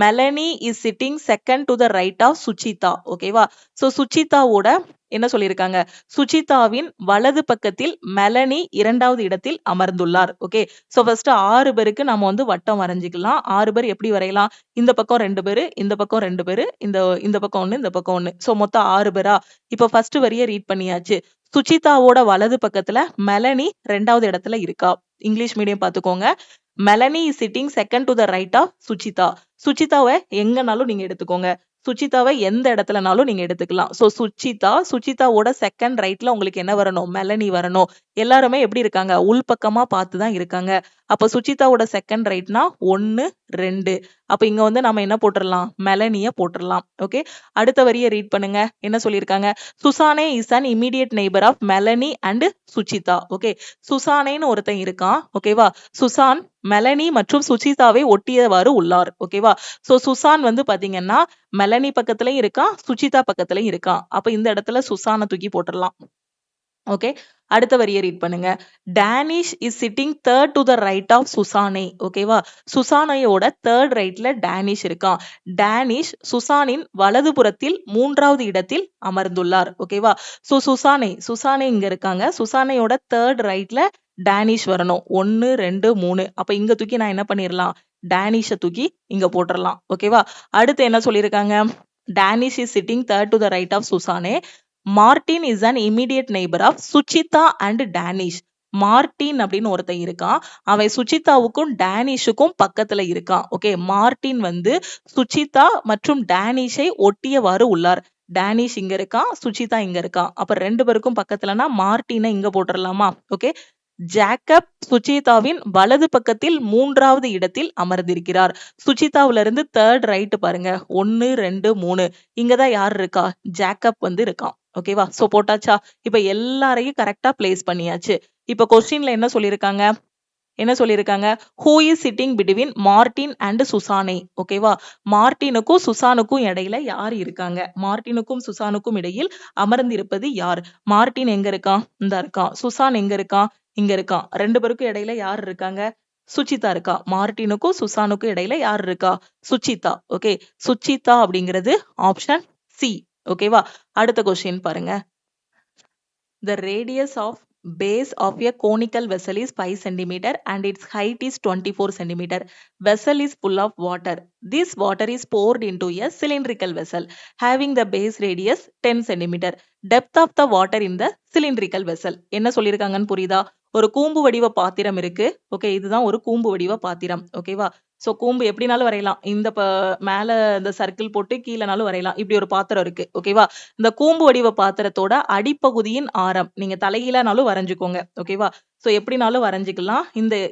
Melanie is sitting second to the right of Suchitha. ஓகேவா சோ சுச்சிதாவோட என்ன சொல்லியிருக்காங்க சுச்சிதாவின் வலது பக்கத்தில் மெலனி 2வது இடத்தில் அமர்ந்துள்ளார். ஓகே சோ ஃபர்ஸ்ட் 6 பேருக்கு நம்ம வந்து வட்டம் வரைஞ்சிக்கலாம். 6 பேர் எப்படி வரையலாம் இந்த பக்கம் 2 பேரு இந்த பக்கம் 2 பேரு இந்த பக்கம் 1 இந்த பக்கம் 1 சோ மொத்தம் 6 பேரா. இப்ப ஃபர்ஸ்ட் வரியை ரீட் பண்ணியாச்சு. சுச்சிதாவோட வலது பக்கத்துல மெலனி 2வது இடத்துல இருக்கா. இங்கிலீஷ் மீடியம் பாத்துக்கோங்க. Melanie is sitting second to the right of Suchitha. சுச்சிதாவை எங்கனாலும் நீங்க எடுத்துக்கோங்க. சுச்சிதாவை எந்த இடத்துலனாலும் நீங்க எடுத்துக்கலாம். சோ சுச்சிதாவோட செகண்ட் ரைட்ல உங்களுக்கு என்ன வரணும் மெலனி வரணும். எல்லாருமே எப்படி இருக்காங்க உள்பக்கமா பார்த்துதான் இருக்காங்க. அப்ப சுச்சிதாவோட செகண்ட் ரைட்னா 1 2. அப்ப இங்க வந்து நம்ம என்ன போட்டுடலாம் மெலனிய போட்டுடலாம். ஓகே அடுத்த வரியை ரீட் பண்ணுங்க. என்ன சொல்லியிருக்காங்க Susanne is an immediate neighbour of Melanie and Suchitha. Okay சுசானேன்னு ஒருத்தன் இருக்கான். ஓகேவா சுசான் மெலனி மற்றும் சுச்சிதாவை ஒட்டியவாறு உள்ளார். ஓகேவா சோ சுசான் வந்து பாத்தீங்கன்னா மெலனி பக்கத்துலயும் இருக்கான் சுச்சிதா பக்கத்துலயும் இருக்கான். அப்ப இந்த இடத்துல சுசானை தூக்கி போட்டுடலாம். ஓகே அடுத்த வரியை ரீட் பண்ணுங்க. Danish is sitting third to the right of Susanne. ஓகேவா சுசானையோட தேர்ட் ரைட்ல டேனிஷ் இருக்கான். டேனிஷ் சுசானின் வலது புறத்தில் 3வது இடத்தில் அமர்ந்துள்ளார். ஓகேவா சோ சுசானே இங்க இருக்காங்க. சுசானையோட தேர்ட் ரைட்ல டேனிஷ் வரணும் 1 2 3. அப்ப இங்க தூக்கி நான் என்ன பண்ணிடலாம் டேனிஷ தூக்கி இங்க போட்டுடலாம். ஓகேவா அடுத்து என்ன சொல்லியிருக்காங்க Danish is sitting third to the right of Susanne. Martin is an immediate neighbour of Suchitha and Danish. Martin அப்படின்னு ஒருத்தன் இருக்கான். அவன் சுச்சிதாவுக்கும் டேனிஷுக்கும் பக்கத்துல இருக்கான். ஓகே மார்டின் வந்து சுச்சிதா மற்றும் டேனிஷை ஒட்டியவாறு உள்ளார். டேனிஷ் இங்க இருக்கான் சுச்சிதா இங்க இருக்கான். அப்ப 2 பேருக்கும் பக்கத்துலனா மார்டினை இங்க போட்டுடலாமா. ஓகே ஜாக்கப் சுச்சிதாவின் வலது பக்கத்தில் 3வது இடத்தில் அமர்ந்திருக்கிறார். சுச்சிதாவில இருந்து தேர்ட் ரைட் பாருங்க 1 2 3. இங்கதான் யார் இருக்கா ஜாக்கப் வந்து இருக்கான். ஓகேவா சோ போட்டாச்சா. இப்ப எல்லாரையும் கரெக்டா பிளேஸ் பண்ணியாச்சு. இப்ப கொஸ்டின்ல என்ன சொல்லியிருக்காங்க who is sitting between Martin and Suzanne. ஓகேவா மார்டினுக்கும் சுசானுக்கும் இடையில யார் இருக்காங்க மார்டினுக்கும் சுசானுக்கும் இடையில் அமர்ந்திருப்பது யார். மார்டின் எங்க இருக்கான் இந்த இருக்கான். சுசான் எங்க இருக்கான் இங்க இருக்கான். 2 பேருக்கும் இடையில யார் இருக்காங்க சுச்சிதா இருக்கா. மார்டினுக்கும் சுசானுக்கும் இடையில யார் இருக்கா சுச்சிதா. ஓகே சுச்சிதா அப்படிங்கிறது ஆப்ஷன் சி. ஓகேவா அடுத்த கொஸ்டின் பாருங்க. The radius of base of a conical vessel is 5 cm and its height is 24 cm. Vessel is full of water. This water is poured into a cylindrical vessel having the base radius 10 cm. Depth of the water in the cylindrical vessel. என்ன சொல்லியிருக்காங்கன்னு புரியுதா. ஒரு கூம்பு வடிவ பாத்திரம் இருக்கு. ஓகே இதுதான் ஒரு கூம்பு வடிவ பாத்திரம். ஓகேவா சோ கூம்பு எப்படினாலும் வரையலாம். இந்த மேல இந்த சர்க்கிள் போட்டு கீழனாலும் வரையலாம். இப்படி ஒரு பாத்திரம் இருக்கு. ஓகேவா இந்த கூம்பு வடிவ பாத்திரத்தோட அடிப்பகுதியின் ஆரம் நீங்க தலைகீழானாலும் வரைஞ்சுக்கோங்க. ஓகேவா சோ எப்படினாலும் வரைஞ்சிக்கலாம்.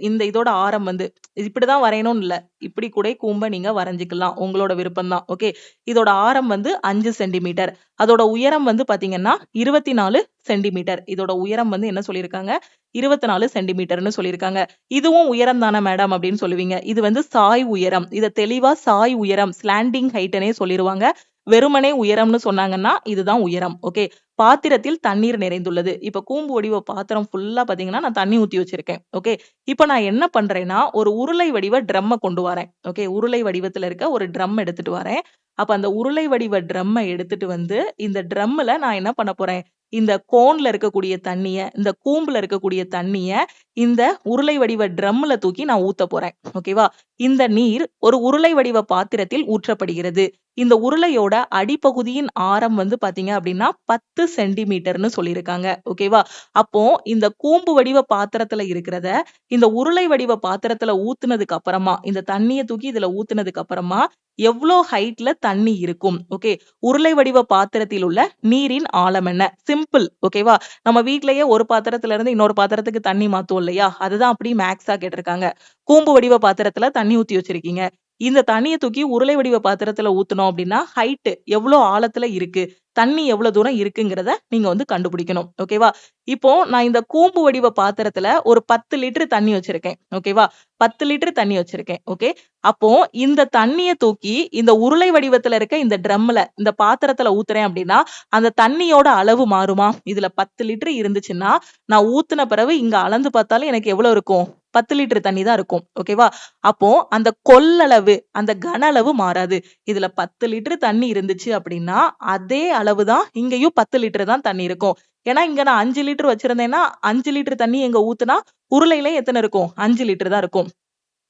இந்த இதோட ஆரம் வந்து இப்படிதான் வரையணும்னு இல்ல. இப்படி கூட கூம்பை நீங்க வரைஞ்சிக்கலாம். உங்களோட விருப்பம் தான். ஓகே இதோட ஆரம் வந்து 5 சென்டிமீட்டர். அதோட உயரம் வந்து பாத்தீங்கன்னா 24 சென்டிமீட்டர். இதோட உயரம் வந்து என்ன சொல்லியிருக்காங்க 24 சென்டிமீட்டர்னு சொல்லியிருக்காங்க. இதுவும் உயரம் தானே மேடம் அப்படின்னு சொல்லுவீங்க. இது வந்து சாய் உயரம். இதை தெளிவா சாய் உயரம் ஸ்லாண்டிங் ஹைட்னே சொல்லிருவாங்க. வெறுமனே உயரம்னு சொன்னாங்கன்னா இதுதான் உயரம். ஓகே பாத்திரத்தில் தண்ணீர் நிறைந்துள்ளது. இப்ப கூம்பு வடிவ பாத்திரம் ஃபுல்லா பாத்தீங்கன்னா நான் தண்ணி ஊத்தி வச்சிருக்கேன். ஓகே இப்ப நான் என்ன பண்றேன்னா ஒரு உருளை வடிவ ட்ரம்ம கொண்டு வரேன். ஓகே உருளை வடிவத்துல இருக்க ஒரு ட்ரம் எடுத்துட்டு வரேன். அப்ப அந்த உருளை வடிவ ட்ரம்மை எடுத்துட்டு வந்து இந்த ட்ரம்ல நான் என்ன பண்ண போறேன் இந்த கோன்ல இருக்கக்கூடிய தண்ணிய இந்த கூம்புல இருக்கக்கூடிய தண்ணிய இந்த உருளை வடிவ ட்ரம்ல தூக்கி நான் ஊத்த போறேன். ஓகேவா இந்த நீர் ஒரு உருளை வடிவ பாத்திரத்தில் ஊற்றப்படுகிறது. இந்த உருளையோட அடிப்பகுதியின் ஆரம் வந்து பாத்தீங்க அப்படின்னா 10 சென்டிமீட்டர்னு சொல்லியிருக்காங்க. ஓகேவா அப்போ இந்த கூம்பு வடிவ பாத்திரத்துல இருக்கிறத இந்த உருளை வடிவ பாத்திரத்துல ஊத்துனதுக்கு அப்புறமா இந்த தண்ணிய தூக்கி இதுல ஊத்துனதுக்கு அப்புறமா எவ்வளோ ஹைட்ல தண்ணி இருக்கும். ஓகே, உருளை வடிவ பாத்திரத்தில் உள்ள நீரின் ஆழம் என்ன? சிம்பிள். ஓகேவா, நம்ம வீட்லயே ஒரு பாத்திரத்துல இருந்து இன்னொரு பாத்திரத்துக்கு தண்ணி மாத்துவோம் இல்லையா, அதுதான் அப்படி மேக்ஸா கேட்டிருக்காங்க. கூம்பு வடிவ பாத்திரத்துல தண்ணி ஊத்தி வச்சிருக்கீங்க. இந்த தண்ணிய தூக்கி உருளை வடிவ பாத்திரத்துல ஊத்துனோம் அப்படின்னா ஹைட் எவ்வளவு ஆழத்துல இருக்கு, தண்ணி எவ்வளவு தூரம் இருக்குங்கிறத நீங்க வந்து கண்டுபிடிக்கணும். ஓகேவா, இப்போ நான் இந்த கூம்பு வடிவ பாத்திரத்துல ஒரு 10 லிட்டர் தண்ணி வச்சிருக்கேன். ஓகேவா, 10 லிட்டர் தண்ணி வச்சிருக்கேன். ஓகே, அப்போ இந்த தண்ணிய தூக்கி இந்த உருளை வடிவத்துல இருக்க இந்த ட்ரம்ல இந்த பாத்திரத்துல ஊத்துறேன் அப்படின்னா அந்த தண்ணியோட அளவு மாறுமா? இதுல 10 லிட்டர் இருந்துச்சுன்னா நான் ஊத்துன பிறகு இங்க அளந்து பார்த்தாலும் எனக்கு எவ்வளவு இருக்கும்? 10 லிட்டர் தண்ணி தான் இருக்கும். ஓகேவா, அப்போ அந்த கொள்ளளவு, அந்த கன அளவு மாறாது. இதுல 10 லிட்டர் தண்ணி இருந்துச்சு அப்படின்னா அதே அளவுதான் இங்கேயும் 10 லிட்டர் தான் தண்ணி இருக்கும். ஏன்னா இங்க நான் 5 லிட்டர் வச்சிருந்தேன்னா 5 லிட்டர் தண்ணி எங்க ஊத்துனா உருளையில எத்தனை இருக்கும்? 5 லிட்டர் தான் இருக்கும்.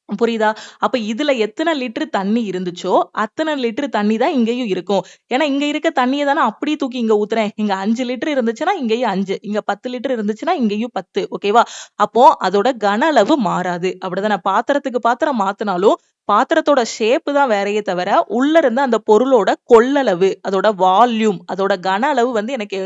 புரியுதா? அப்ப இதுல எத்தனை லிட்டர் தண்ணி இருந்துச்சோ அத்தனை லிட்டர் தண்ணி தான் இங்கேயும் இருக்கும். ஏன்னா இங்க இருக்க தண்ணியை தானே அப்படியே தூக்கி இங்க ஊத்துறேன். இங்க 5 லிட்டர் இருந்துச்சுன்னா இங்கேயும் 5, இங்க 10 லிட்டர் இருந்துச்சுன்னா இங்கேயும் 10. ஓகேவா, அப்போ அதோட கன அளவு மாறாது. அப்படிதானே, பாத்திரத்துக்கு பாத்திரம் மாத்தினாலும் பாத்திரத்தோட ஷேப் தான் வேறையே தவிர உள்ள இருந்து அந்த பொருளோட கொள்ளளவு, அதோட வால்யூம், அதோட கன அளவு வந்து எனக்கு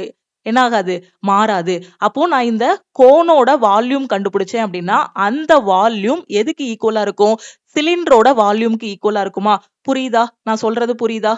என்ன ஆகாது? மாறாது. அப்போ நான் இந்த கோனோட வால்யூம் கண்டுபிடிச்சேன் அப்படின்னா அந்த வால்யூம் எதுக்கு ஈக்குவலா இருக்கும்? சிலிண்டரோட வால்யூம்க்கு ஈக்குவலா இருக்குமா? புரியுதா? நான் சொல்றது புரியுதா?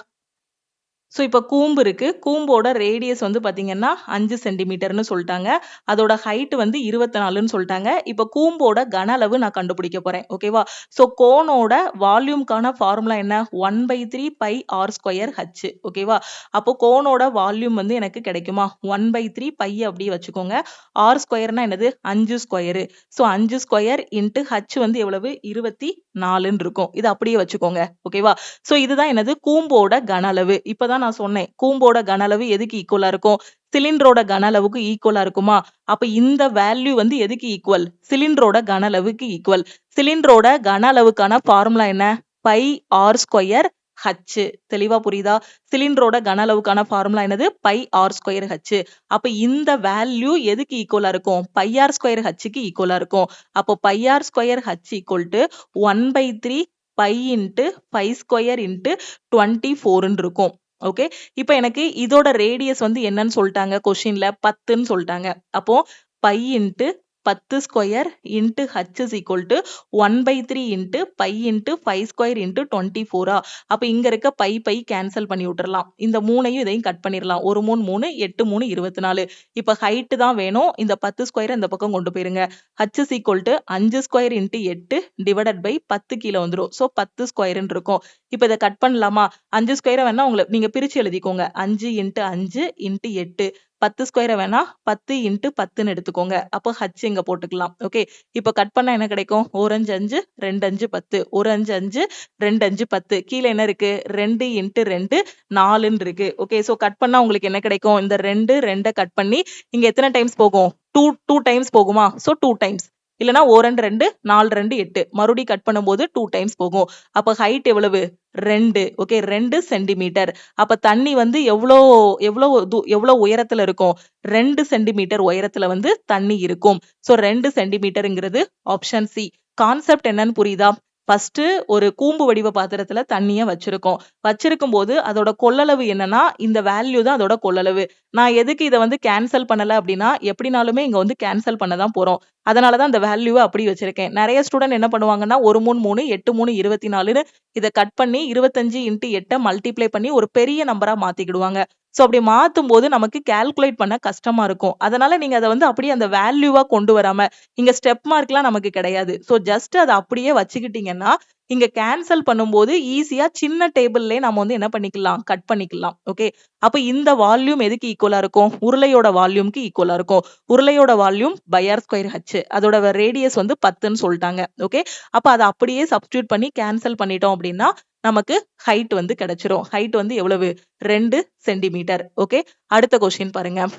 சோ இப்ப கூம்பு இருக்கு. கூம்போட ரேடியஸ் வந்து பாத்தீங்கன்னா 5 சென்டிமீட்டர்னு சொல்லிட்டாங்க. அதோட ஹைட் வந்து 24ன்னு சொல்லிட்டாங்க. இப்ப கூம்போட கன அளவு நான் கண்டுபிடிக்க போறேன். ஓகேவா, சோ கோனோட வால்யூம்கான ஃபார்முலா என்ன? 1/3 பை ஆர் ஸ்கொயர் ஹச். ஓகேவா, அப்போ கோனோட வால்யூம் வந்து எனக்கு கிடைக்குமா? 1/3 பை அப்படியே வச்சுக்கோங்க. ஆர் ஸ்கொயர்னா என்னது? 5 square. So 5 square into H வந்து எவ்வளவு? 24ன்னு இருக்கும். இது அப்படியே வச்சுக்கோங்க. ஓகேவா, சோ இதுதான் என்னது? கூம்போட கன அளவு. இப்பதான் நான் சொன்னேன் கூம்போட கன அளவு எதுக்கு ஈக்குவலா இருக்கும்? சிலிண்டரோட கன அளவுக்கு ஈக்குவலா இருக்குமா? அப்ப இந்த வேல்யூ வந்து எதுக்கு ஈக்குவல்? சிலிண்டரோட கன அளவுக்கு ஈக்குவல். சிலிண்டரோட கன அளவுக்கான ஃபார்முலா என்ன? Pi r square h. தெளிவா புரியுதா? சிலிண்டரோட கன அளவுக்கான ஃபார்முலா என்னது? Pi r square h. அப்ப இந்த வேல்யூ எதுக்கு ஈக்குவலா இருக்கும்? பை ஆர் ஸ்கொயர் ஹச்சுக்கு ஈக்குவலா இருக்கும். அப்போ pi r square h equal to 1/3 pi into 5 square into 24ன்னு இருக்கும். ஓகே, இப்ப எனக்கு இதோட ரேடியஸ் வந்து என்னன்னு சொல்லிட்டாங்க? கொஸ்டின்ல 10ன்னு சொல்லிட்டாங்க. அப்போ pi into 10 square into H is equal to 1/3 into pi into 5 square into 24. அப்ப இங்க இருக்க பை பை கேன்சல் பண்ணி விட்டுறலாம். இந்த மூணையும் இதையும் கட் பண்ணிடலாம். 1 3 3 8 3 24. இப்ப ஹைட் தான் வேணும். இந்த 10 ஸ்கொயர் இந்த பக்கம் கொண்டு போயிருங்க. H is equal to 5 square into 8 divided by 10 கீழே வந்துடும். ஸோ 10 ஸ்கொயர்ன்னு இருக்கும். இப்ப இதை கட் பண்ணலாமா? 5 ஸ்கொயரை வேணா நீங்க பிரிச்சு எழுதிக்கோங்க. 5 இன்ட்டு 5 இன்ட்டு 8. 10 ஸ்கொயரை வேணா 10 இன்ட்டு 10ன்னு எடுத்துக்கோங்க. அப்போ ஹச் இங்க போட்டுக்கலாம். ஓகே, இப்ப கட் பண்ணா என்ன கிடைக்கும்? 1 5 5 2 5 10. 1 5 5 2 5 10. கீழே என்ன இருக்கு? 2 இன்ட்டு 2 4ன்னு இருக்கு. ஓகே, சோ கட் பண்ணா உங்களுக்கு என்ன கிடைக்கும்? இந்த 2 2 கட் பண்ணி இங்க எத்தனை டைம்ஸ் போகும்? 2 டைம்ஸ் போகுமா? So 2 times. இல்லனா 1 2 4 2 8. மறுபடியும் கட் பண்ணும்போது 2 டைம்ஸ் போகும். அப்ப ஹைட் எவ்வளவு? 2. Okay, 2 centimetre. அப்ப தண்ணி வந்து எவ்வளவு உயரத்துல இருக்கும்? 2 சென்டிமீட்டர் உயரத்துல வந்து தண்ணி இருக்கும். சோ 2 சென்டிமீட்டர்ங்கிறது ஆப்ஷன் சி. கான்செப்ட் என்னன்னு புரியுதா? ஃபர்ஸ்ட் ஒரு கூம்பு வடிவ பாத்திரத்துல தண்ணிய வச்சிருக்கும் போது அதோட கொள்ளளவு என்னன்னா இந்த வேல்யூ தான் அதோட கொள்ளளவு. நான் எதுக்கு இதை வந்து கேன்சல் பண்ணல அப்படின்னா எப்படினாலுமே இங்க வந்து கேன்சல் பண்ண தான் போறோம். அதனாலதான் அந்த வேல்யூவை அப்படி வச்சிருக்கேன். நிறைய ஸ்டூடெண்ட் என்ன பண்ணுவாங்கன்னா 1 3 3 8 3 24ன்னு இதை கட் பண்ணி 25 இன்ட்டு 8 மல்டிப்ளை பண்ணி ஒரு பெரிய நம்பரா மாத்திக்கிடுவாங்க. சோ அப்படி மாத்தும் போது நமக்கு கால்குலேட் பண்ண கஷ்டமா இருக்கும். அதனால நீங்க அதை வந்து அப்படியே அந்த வேல்யூவா கொண்டு வராம இங்க ஸ்டெப் மார்க்லாம் நமக்கு கிடையாது. சோ ஜஸ்ட் அதை அப்படியே வச்சுக்கிட்டீங்கன்னா இங்க கேன்சல் பண்ணும்போது ஈஸியா சின்ன டேபிள்லயே நம்ம வந்து என்ன பண்ணிக்கலாம்? கட் பண்ணிக்கலாம். ஓகே, அப்ப இந்த வால்யூம் எதுக்கு ஈக்குவலா இருக்கும்? உருளையோட வால்யூம்க்கு ஈக்குவலா இருக்கும். உருளையோட volume pi r square h. அதோட ரேடியஸ் வந்து 10ன்னு சொல்லிட்டாங்க. ஓகே, அப்ப அதை அப்படியே சப்ஸ்டியூட் பண்ணி கேன்சல் பண்ணிட்டோம் அப்படின்னா நமக்கு ஹைட் வந்து கிடைச்சிரும். ஹைட் வந்து எவ்வளவு? 2 சென்டிமீட்டர். ஓகே, அடுத்த கொஸ்டின் பாருங்க.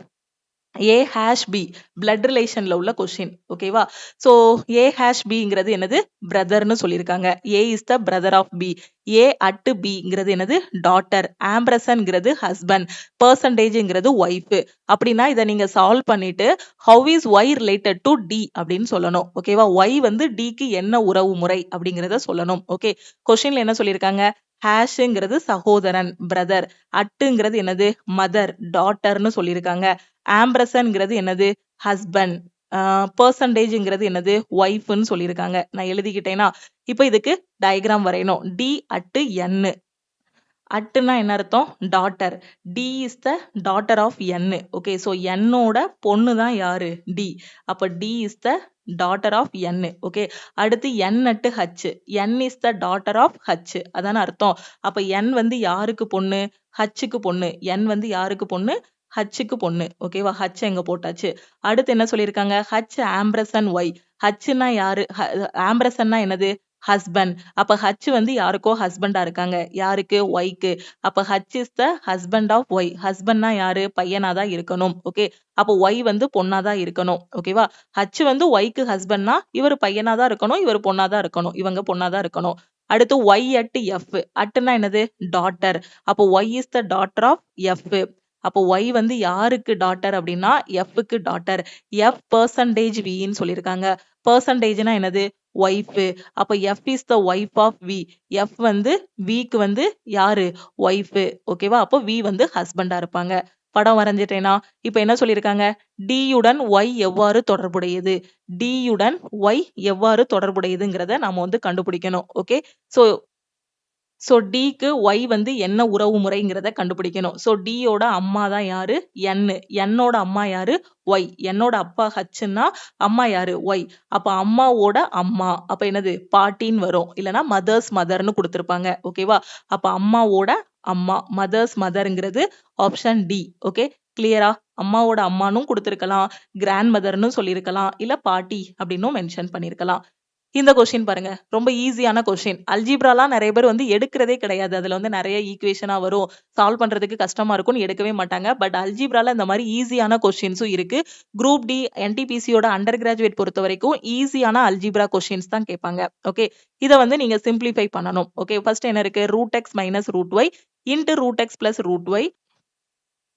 A hash B பிளட் ரிலேஷன்ல உள்ள கொஸ்டின். ஓகேவா, சோ A hash Bங்கிறது என்னது? பிரதர்னு சொல்லியிருக்காங்க. A is the brother of B. A at Bங்கிறது என்னது? டாட்டர். ஆம்பரசன்ங்கிறது ஹஸ்பண்ட். பெர்சன்டேஜ்ங்கிறது ஒய்ஃப். அப்படின்னா இதை நீங்க சால்வ் பண்ணிட்டு how is Y related to D அப்படின்னு சொல்லணும். ஓகேவா, Y வந்து Dக்கு என்ன உறவு முறை அப்படிங்கிறத சொல்லணும். ஓகே, கொஸ்டின்ல என்ன சொல்லியிருக்காங்க? ஹேஷ்ங்கிறது சகோதரன் பிரதர், அட்டுங்கிறது என்னது மதர் டாட்டர்னு சொல்லியிருக்காங்க. ஆம்பிரசன்ங்கிறது என்னது ஹஸ்பண்ட், பெர்சன்டேஜ்ங்கிறது என்னது ஒய்ஃப்னு சொல்லியிருக்காங்க. நான் எழுதிக்கிட்டேனா இப்போ இதுக்கு டயக்ராம் வரையணும். டி அட்டு என், அட்டுனா என்ன அர்த்தம் daughter, T is the daughter of N. Okay, so என்னோட பொண்ணு தான் யாரு டி, அப்ப T is the daughter of N. Okay, அடுத்து N at H, N is the daughter of H, அதான அர்த்தம். அப்ப என் வந்து யாருக்கு பொண்ணு ஹச்சுக்கு பொண்ணு, என் வந்து யாருக்கு பொண்ணு ஹச்சுக்கு பொண்ணு. ஓகேவா, ஹச் எங்க போட்டாச்சு. அடுத்து என்ன சொல்லியிருக்காங்க ஹச் ஆம்பிரசன் ஒய், ஹச்னா யாரு ஆம்பிரசன்னா என்னது ஹஸ்பண்ட், அப்ப ஹச் வந்து யாருக்கோ ஹஸ்பண்டா இருக்காங்க, யாருக்கு ஒய்க்கு, அப்ப H is the husband of Y, ஹஸ்பண்ட்னா யாரு பையனாதான் இருக்கணும். ஓகே, அப்ப ஒய் வந்து பொண்ணாதான் இருக்கணும். ஓகேவா, ஹச் வந்து ஒய்க்கு ஹஸ்பண்ட்னா இவர் பையனாதான் இருக்கணும், இவர் பொண்ணாதான் இருக்கணும், இவங்க பொண்ணாதான் இருக்கணும். அடுத்து ஒய் அட் எஃப், அட்டுனா என்னது டாட்டர், அப்போ Y is the daughter of F, அப்போ ஒய் வந்து யாருக்கு டாட்டர் அப்படின்னா எஃப்க்கு டாட்டர். எஃப் பெர்சன்டேஜ் வின்னு சொல்லியிருக்காங்க. பெர்சன்டேஜ்னா என்னது ஒய்ஃப், அப்ப F is the wife of V, F வந்து விக்கு வந்து யாரு ஒய்ஃப். ஓகேவா, அப்போ வி வந்து ஹஸ்பண்டா இருப்பாங்க. படம் வரைஞ்சிட்டேனா இப்ப என்ன சொல்லியிருக்காங்க டியுடன் ஒய் எவ்வாறு தொடர்புடையது, டியுடன் ஒய் எவ்வாறு தொடர்புடையதுங்கிறத நாம வந்து கண்டுபிடிக்கணும். ஓகே, சோ டிக்கு ஒய் வந்து என்ன உறவு முறைங்கிறத கண்டுபிடிக்கணும். சோ டியோட அம்மா தான் யாரு என், என்னோட அம்மா யாரு ஒய், என்னோட அப்பா ஹச்னா அம்மா யாரு ஒய், அப்ப அம்மாவோட அம்மா அப்ப என்னது பாட்டின்னு வரும், இல்லனா மதர்ஸ் மதர்னு கொடுத்திருப்பாங்க. ஓகேவா, அப்ப அம்மாவோட அம்மா மதர்ஸ் மதர்ங்கிறது ஆப்ஷன் டி. ஓகே, கிளியரா, அம்மாவோட அம்மானும் கொடுத்திருக்கலாம், கிராண்ட் மதர்னு சொல்லியிருக்கலாம், இல்ல பாட்டி அப்படின்னும் மென்ஷன் பண்ணிருக்கலாம். இந்த கொஸ்டின் பாருங்க, ரொம்ப ஈஸியான கொஸ்டின். அல்ஜிப்ராலாம் நிறைய பேர் வந்து எடுக்கிறதே கிடையாது, அதுல வந்து நிறைய ஈக்குவேஷனா வரும், சால்வ் பண்றதுக்கு கஷ்டமா இருக்கும்னு எடுக்கவே மாட்டாங்க. பட் அல்ஜிப்ரால இந்த மாதிரி ஈஸியான கொஸ்டின்ஸும் இருக்கு. குரூப் டி என்டிபிசியோட அண்டர் கிராஜுவேட் பொறுத்த வரைக்கும் ஈஸியான அல்ஜிப்ரா கொஸ்டின்ஸ் தான் கேட்பாங்க. ஓகே, இதை வந்து நீங்க சிம்பிளிஃபை பண்ணணும். ஓகே, ஃபர்ஸ்ட் என்ன இருக்கு root x minus root y into root x plus root y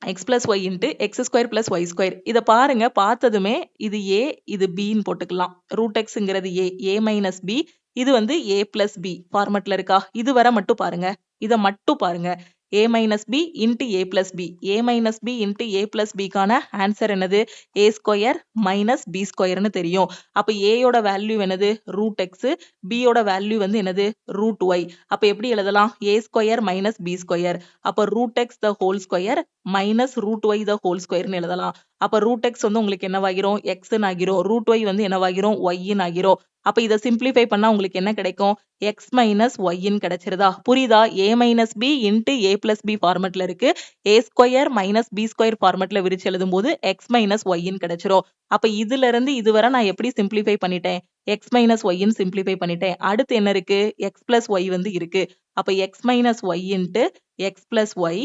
x plus y into x square plus y square. இதை பாருங்க, பார்த்ததுமே இது a இது bன்னு போட்டுக்கலாம். ரூட் எக்ஸ்ங்கிறது a மைனஸ் b, இது வந்து a plus b ஃபார்மட்ல இருக்கா, இது வரை மட்டும் பாருங்க, இதை மட்டும் பாருங்க. a minus b into a plus b, a minus b into a plus b கான ஆன்சர் என்னது a ஸ்கொயர் மைனஸ் b ஸ்கொயர்னு தெரியும். அப்ப a யோட வேல்யூ என்னது ரூட் எக்ஸ், b யோட வேல்யூ வந்து என்னது ரூட் ஒய். அப்ப எப்படி எழுதலாம் a square minus b square, அப்ப root x the whole square minus root y the whole ஸ்கொயர்னு எழுதலாம். அப்ப ரூட் எக்ஸ் வந்து உங்களுக்கு என்னவாகிரும் எக்ஸ்ன்னு ஆகிரும், ரூட் ஒய் வந்து என்னவாகிரும் ஒய்ன்னு ஆகிரும். அப்ப இதை சிம்பிளிஃபை பண்ணா உங்களுக்கு என்ன கிடைக்கும் எக்ஸ் மைனஸ் ஒய்ன்னு கிடைச்சிருதா, புரியுதா. a minus b into a plus b ஃபார்மெட்ல இருக்கு, a square minus b square ஃபார்மெட்ல விரிச்சு எழுதும் போது எக்ஸ் மைனஸ் ஒய்ன்னு கிடைச்சிரும். அப்ப இதுல இருந்து இதுவரை நான் எப்படி சிம்பிளிஃபை பண்ணிட்டேன் எக்ஸ் மைனஸ் ஒய்ன்னு சிம்பிளிஃபை பண்ணிட்டேன். அடுத்து என்ன இருக்கு எக்ஸ் பிளஸ் ஒய் வந்து இருக்கு. அப்ப x minus y into x plus y,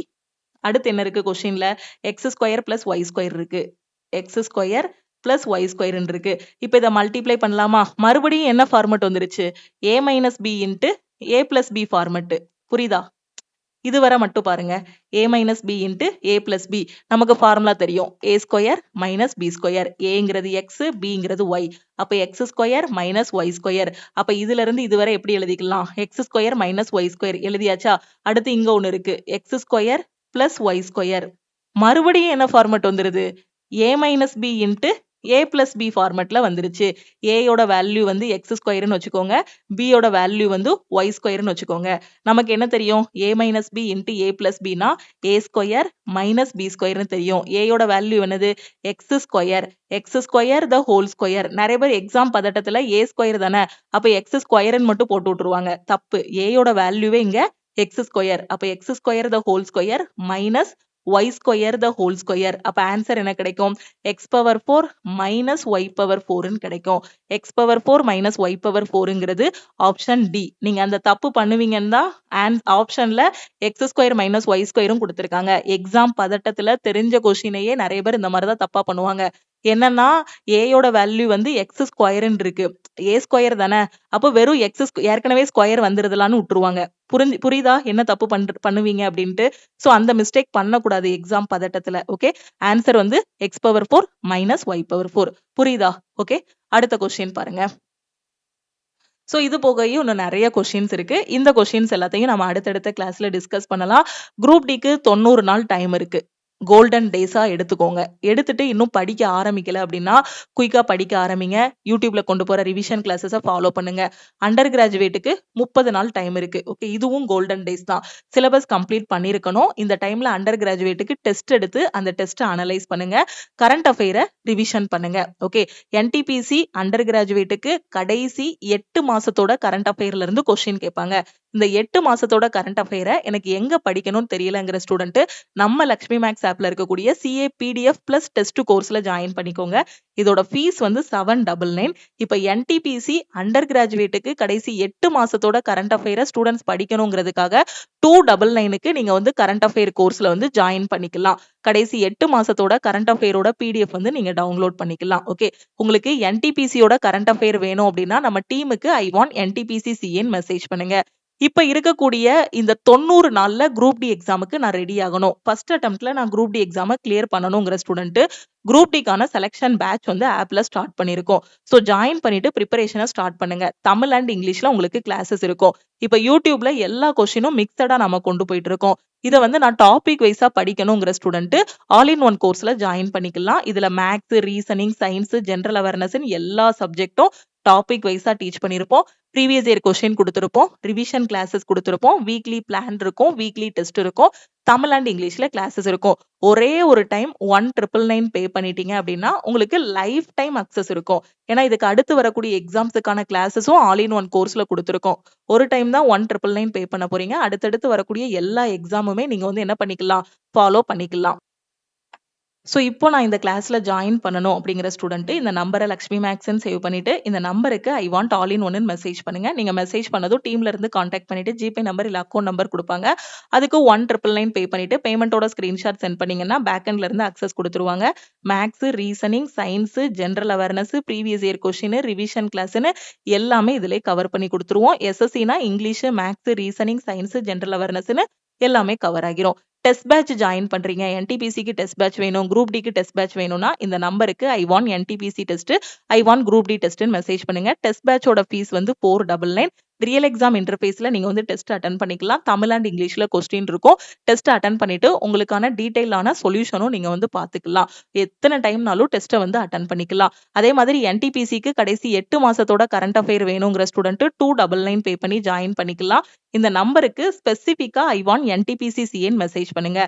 அடுத்து என்ன இருக்கு கொஸ்டின்ல x square plus y square இருக்கு, x square plus y square இருக்கு. இப்ப இதை மல்டிப்ளை பண்ணலாமா, மறுபடியும் என்ன ஃபார்மெட் வந்துருச்சு a minus b into a plus b format. புரியுதா, இதுவரை மட்டும் பாருங்க a minus b into a plus b, நமக்கு ஃபார்முலா தெரியும் a square minus b square, ஏங்கிறது எக்ஸ் பிங்கிறது ஒய், அப்ப x square minus y square. அப்ப இதுல இருந்து இதுவரை எப்படி எழுதிக்கலாம் x square minus y square எழுதியாச்சா. அடுத்து இங்க ஒண்ணு இருக்கு x square plus y square, மறுபடியும் என்ன ஃபார்மெட் வந்துருது a minus b into a plus b ஃபார்மெட்ல வந்துருச்சு. ஏயோட வேல்யூ வந்து எக்ஸ் ஸ்கொயர்னு வச்சுக்கோங்க, பியோட வேல்யூ வந்து ஒய் ஸ்கொயர்னு வச்சுக்கோங்க. நமக்கு என்ன தெரியும் a minus b into a plus பினா ஏ ஸ்கொயர் மைனஸ் பி ஸ்கொயர்னு தெரியும். ஏயோட வேல்யூ என்னது x square the whole square. நிறைய பேர் எக்ஸாம் பதட்டத்துல ஏ ஸ்கொயர் தானே, அப்ப எக்ஸ் ஸ்கொயர்னு மட்டும் போட்டு விட்டுருவாங்க, தப்பு. ஏயோட வேல்யூவே இங்க எக்ஸ் ஸ்கொயர், அப்ப x square the whole square minus y square the whole square. அப்ப ஆன்சர் என்ன கிடைக்கும் x power 4 minus y power 4ன்னு கிடைக்கும். X power 4 minus y power 4ங்கிறது ஆப்ஷன் டி. நீங்க அந்த தப்பு பண்ணுவீங்கன்னா ஆப்ஷன்ல எக்ஸ் ஸ்கொயர் மைனஸ் ஒய் ஸ்கொயரும் கொடுத்திருக்காங்க. எக்ஸாம் பதட்டத்துல தெரிஞ்ச கொஸ்டினையே நிறைய பேர் இந்த மாதிரிதான் தப்பா பண்ணுவாங்க. என்னன்னா ஏயோட வேல்யூ வந்து எக்ஸ் ஸ்கொயர்ன்னு இருக்கு, ஏ ஸ்கொயர் தானே, அப்போ வெறும் எக்ஸ் ஏற்கனவே ஸ்கொயர் வந்துருதலான்னு விட்டுருவாங்க. புரியுதா என்ன தப்பு பண்ணுவீங்க அப்படின்ட்டு. சோ அந்த மிஸ்டேக் பண்ணக்கூடாது எக்ஸாம் பதட்டத்துல. ஓகே, ஆன்சர் வந்து x power 4 minus y power 4. புரியுதா. ஓகே, அடுத்த கொஸ்டின் பாருங்க. ஸோ இது போகையும் இன்னும் நிறைய கொஷின்ஸ் இருக்கு. இந்த கொஷின்ஸ் எல்லாத்தையும் நம்ம அடுத்தடுத்த கிளாஸ்ல டிஸ்கஸ் பண்ணலாம். குரூப் டிக்கு 90 நாள் டைம் இருக்கு. கோல்டன் டேஸா எடுத்துக்கோங்க. எடுத்துட்டு இன்னும் படிக்க ஆரம்பிக்கல அப்படின்னா குயிக்கா படிக்க ஆரம்பிங்க. யூடியூப்ல கொண்டு போற ரிவிஷன் கிளாஸஸ ஃபாலோ பண்ணுங்க. அண்டர் கிராஜுவேட்டுக்கு 30 நாள் டைம் இருக்கு. ஓகே, இதுவும் கோல்டன் டேஸ் தான். சிலபஸ் கம்ப்ளீட் பண்ணியிருக்கணும். இந்த டைம்ல அண்டர் கிராஜுவேட்டுக்கு டெஸ்ட் எடுத்து அந்த டெஸ்ட்டை அனலைஸ் பண்ணுங்க. கரண்ட் அஃபேரை ரிவிஷன் பண்ணுங்க. ஓகே, என்டிபிசி அண்டர் கிராஜுவேட்டுக்கு கடைசி 8 மாசத்தோட கரண்ட் அஃபேர்ல இருந்து கொஸ்டின் கேட்பாங்க. இந்த 8 மாசத்தோட கரண்ட் அஃபேரை எனக்கு எங்க படிக்கணும்னு தெரியலங்கிற ஸ்டூடெண்ட் நம்ம லக்ஷ்மி மேக்ஸ் ஆப்ல இருக்கக்கூடிய சிஏ பிடிஎஃப் பிளஸ் டெஸ்ட் கோர்ஸ்ல ஜாயின் பண்ணிக்கோங்க. இதோட ஃபீஸ் வந்து 799. இப்ப என்டிபிசி அண்டர் கிராஜுவேட்டுக்கு கடைசி 8 மாசத்தோட கரண்ட் அஃபேரை ஸ்டூடெண்ட்ஸ் படிக்கணுங்கிறதுக்காக 299க்கு நீங்க வந்து கரண்ட் அஃபேர் கோர்ஸ்ல வந்து ஜாயின் பண்ணிக்கலாம். கடைசி 8 மாசத்தோட கரண்ட் அஃபேரோட பிடிஎஃப் வந்து நீங்க டவுன்லோட் பண்ணிக்கலாம். ஓகே, உங்களுக்கு என்டிபிசியோட கரண்ட் அஃபேர் வேணும் அப்படின்னா நம்ம டீமுக்கு ஐ வாண்ட் என்டிபிசி சிஏன்னு மெசேஜ் பண்ணுங்க. இப்ப இருக்கக்கூடிய இந்த 90 நாள்ல குரூப் டி எக்ஸாமுக்கு நான் ரெடி ஆகணும். ஃபர்ஸ்ட் அட்டெம்ப்ட்ல நான் குரூப் டி எக்ஸாமை கிளியர் பண்ணணுங்கிற ஸ்டூடெண்ட் குரூப் டிக்கான செலக்ஷன் பேட்ச் வந்து ஆப்ல ஸ்டார்ட் பண்ணிருக்கோம். ஸோ ஜாயின் பண்ணிட்டு ப்ரிப்பரேஷனை ஸ்டார்ட் பண்ணுங்க. தமிழ் அண்ட் இங்கிலீஷ்ல உங்களுக்கு கிளாஸஸ் இருக்கும். இப்ப யூடியூப்ல எல்லா கொஸ்டினும் மிக்சடா நம்ம கொண்டு போயிட்டு இருக்கோம். இதை வந்து நான் டாபிக் வைஸா படிக்கணுங்கிற ஸ்டூடெண்ட் ஆல் இன் ஒன் கோர்ஸ்ல ஜாயின் பண்ணிக்கலாம். இதுல maths, reasoning, science, general awareness எல்லா சப்ஜெக்டும் டாபிக் வைஸா டீச் பண்ணிருப்போம். ப்ரீவியஸ் இயர் கொஸ்டின் கொடுத்துருப்போம். ரிவிஷன் கிளாஸஸ் கொடுத்துருப்போம். வீக்லி பிளான் இருக்கும். வீக்லி டெஸ்ட் இருக்கும். தமிழ் அண்ட் இங்கிலீஷ்ல கிளாஸஸ் இருக்கும். ஒரே ஒரு டைம் 1999 பே பண்ணிட்டீங்க அப்படின்னா உங்களுக்கு லைஃப் டைம் அக்சஸ் இருக்கும். ஏன்னா இதுக்கு அடுத்து வரக்கூடிய எக்ஸாம்ஸுக்கான கிளாஸஸும் ஆல் இன் ஒன் கோர்ஸ்ல கொடுத்துருக்கோம். ஒரு டைம் தான் 1999 பே பண்ண போறீங்க. அடுத்தடுத்து வரக்கூடிய எல்லா எக்ஸாமுமே நீங்க வந்து என்ன பண்ணிக்கலாம், ஃபாலோ பண்ணிக்கலாம். ஸோ இப்போ நான் இந்த கிளாஸ்ல ஜாயின் பண்ணணும் அப்படிங்கிற ஸ்டூடெண்ட் இந்த நம்பரை லக்ஷ்மி மேக்ஸ்ன்னு சேவ் பண்ணிட்டு இந்த நம்பருக்கு ஐ வாண்ட் ஆல் இன் ஒன்னு மெசேஜ் பண்ணுங்க. நீங்க மெசேஜ் பண்ணதும் டீம்ல இருந்து கான்டாக்ட் பண்ணிட்டு ஜிபே நம்பர் இல்ல அக்கௌண்ட் நம்பர் கொடுப்பாங்க. அதுக்கு 1999 பே பண்ணிட்டு பேமெண்டோட ஸ்கிரீன்ஷாட் சென்ட் பண்ணீங்கன்னா பேக்எண்ட்ல இருந்து அக்சஸ் கொடுத்துருவாங்க. Maths, reasoning, science, general awareness, previous year question, revision கிளாஸ்னு எல்லாமே இதுல கவர் பண்ணி கொடுத்துருவோம். எஸ்எஸ்சினா English, maths, reasoning, science, general அவேர்னஸ்னு எல்லாமே கவர் ஆகிரும். டெஸ்ட் பேட்ச் ஜாயின் பண்றீங்க, என்டிபிசிக்கு டெஸ்ட் பேட்ச் வேணும், குரூப் டிக்கு டெஸ்ட் பேட்ச் வேணும்னா இந்த நம்பருக்கு I want NTPC test, I want group D டெஸ்ட்னு மெசேஜ் பண்ணுங்க. டெஸ்ட் பேட்சோட ஃபீஸ் வந்து 499. ரியல் எக்ஸாம் இன்டர்ஃபேஸ்ல நீங்க வந்து டெஸ்ட் அட்டன் பண்ணிக்கலாம். தமிழ் அண்ட் இங்கிலீஷ்ல கொஸ்டின் இருக்கும். டெஸ்ட் அட்டன் பண்ணிட்டு உங்களுக்கான டீடைலான சொல்யூஷனும் நீங்க வந்து பாத்துக்கலாம். எத்தனை டைம்னாலும் டெஸ்ட்டை வந்து அட்டன் பண்ணிக்கலாம். அதே மாதிரி என்டிபிசிக்கு கடைசி 8 மாசத்தோட கரண்ட் அஃபேர் வேணுங்கிற ஸ்டூடெண்ட் 299 பே பண்ணி ஜாயின் பண்ணிக்கலாம். இந்த நம்பருக்கு ஸ்பெசிபிக்கா ஐ வாண்ட் என்டிபிசி சிஏன்னு மெசேஜ் பண்ணுங்க.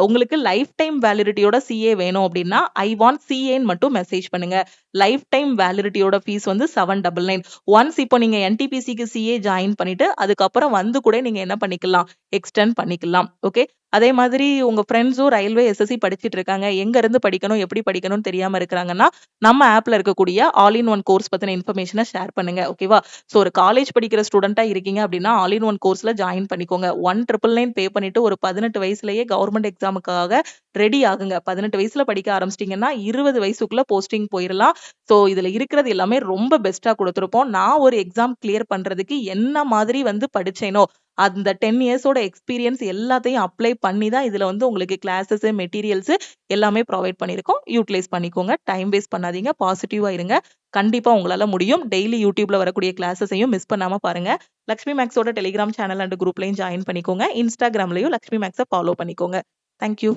உங்களுக்கு லைஃப் டைம் வேலிடிட்டியோட சிஏ வேணும் அப்படின்னா ஐ வாண்ட் சிஏன்னு மட்டும் மெசேஜ் பண்ணுங்க. லைஃப் டைம் வேலிடிட்டியோட ஃபீஸ் வந்து 799. ஒன்ஸ் இப்போ நீங்க என்டிபிசிக்கு சிஏ ஜாயின் பண்ணிட்டு அதுக்கப்புறம் வந்து கூட நீங்க என்ன பண்ணிக்கலாம், எக்ஸ்டெண்ட் பண்ணிக்கலாம். ஓகே, அதே மாதிரி உங்க ஃப்ரெண்ட்ஸும் ரயில்வே எஸ்எஸ்சி படிச்சிட்டு இருக்காங்க, எங்க இருந்து படிக்கணும் எப்படி படிக்கணும்னு தெரியாம இருக்கிறாங்கன்னா நம்ம ஆப்ல இருக்கக்கூடிய ஆல் இன் ஒன் கோர்ஸ் பத்தின இன்ஃபர்மேஷனை ஷேர் பண்ணுங்க. ஓகேவா? ஸோ ஒரு காலேஜ் படிக்கிற ஸ்டூடெண்டா இருக்கீங்க அப்படின்னா ஆல் இன் ஒன் கோர்ஸ்ல ஜாயின் பண்ணிக்கோங்க. 1999 பே பண்ணிட்டு ஒரு 18 வயசுலயே கவர்மெண்ட் எக்ஸாமுக்காக ரெடி ஆகுங்க. 18 வயசுல படிக்க ஆரம்பிச்சிட்டீங்கன்னா 20 வயசுக்குள்ள போஸ்டிங் போயிடலாம். ஸோ இதுல இருக்கிறது எல்லாமே ரொம்ப பெஸ்டா கொடுத்துருப்போம். நான் ஒரு எக்ஸாம் கிளியர் பண்றதுக்கு என்ன மாதிரி வந்து படிச்சேனோ அந்த 10 இயர்ஸோட எக்ஸ்பீரியன்ஸ் எல்லாத்தையும் அப்ளை பண்ணி தான் இதுல வந்து உங்களுக்கு கிளாஸஸ், மெட்டீரியல்ஸ் எல்லாமே ப்ரொவைட் பண்ணிருக்கோம். யூட்டிலைஸ் பண்ணிக்கோங்க. டைம் வேஸ்ட் பண்ணாதீங்க. பாசிட்டிவா இருங்க. கண்டிப்பா உங்களால முடியும். டெய்லி யூடியூப்ல வரக்கூடிய கிளாஸஸையும் மிஸ் பண்ணாம பாருங்க. லக்ஷ்மி மேக்ஸோட டெலிகிராம் சேனல் அண்ட் குரூப்லையும் ஜாயின் பண்ணிக்கோங்க. இன்ஸ்டாகிராம்லயும் லக்ஷ்மி மேக்ஸை ஃபாலோ பண்ணிக்கோங்க. தேங்க்யூ.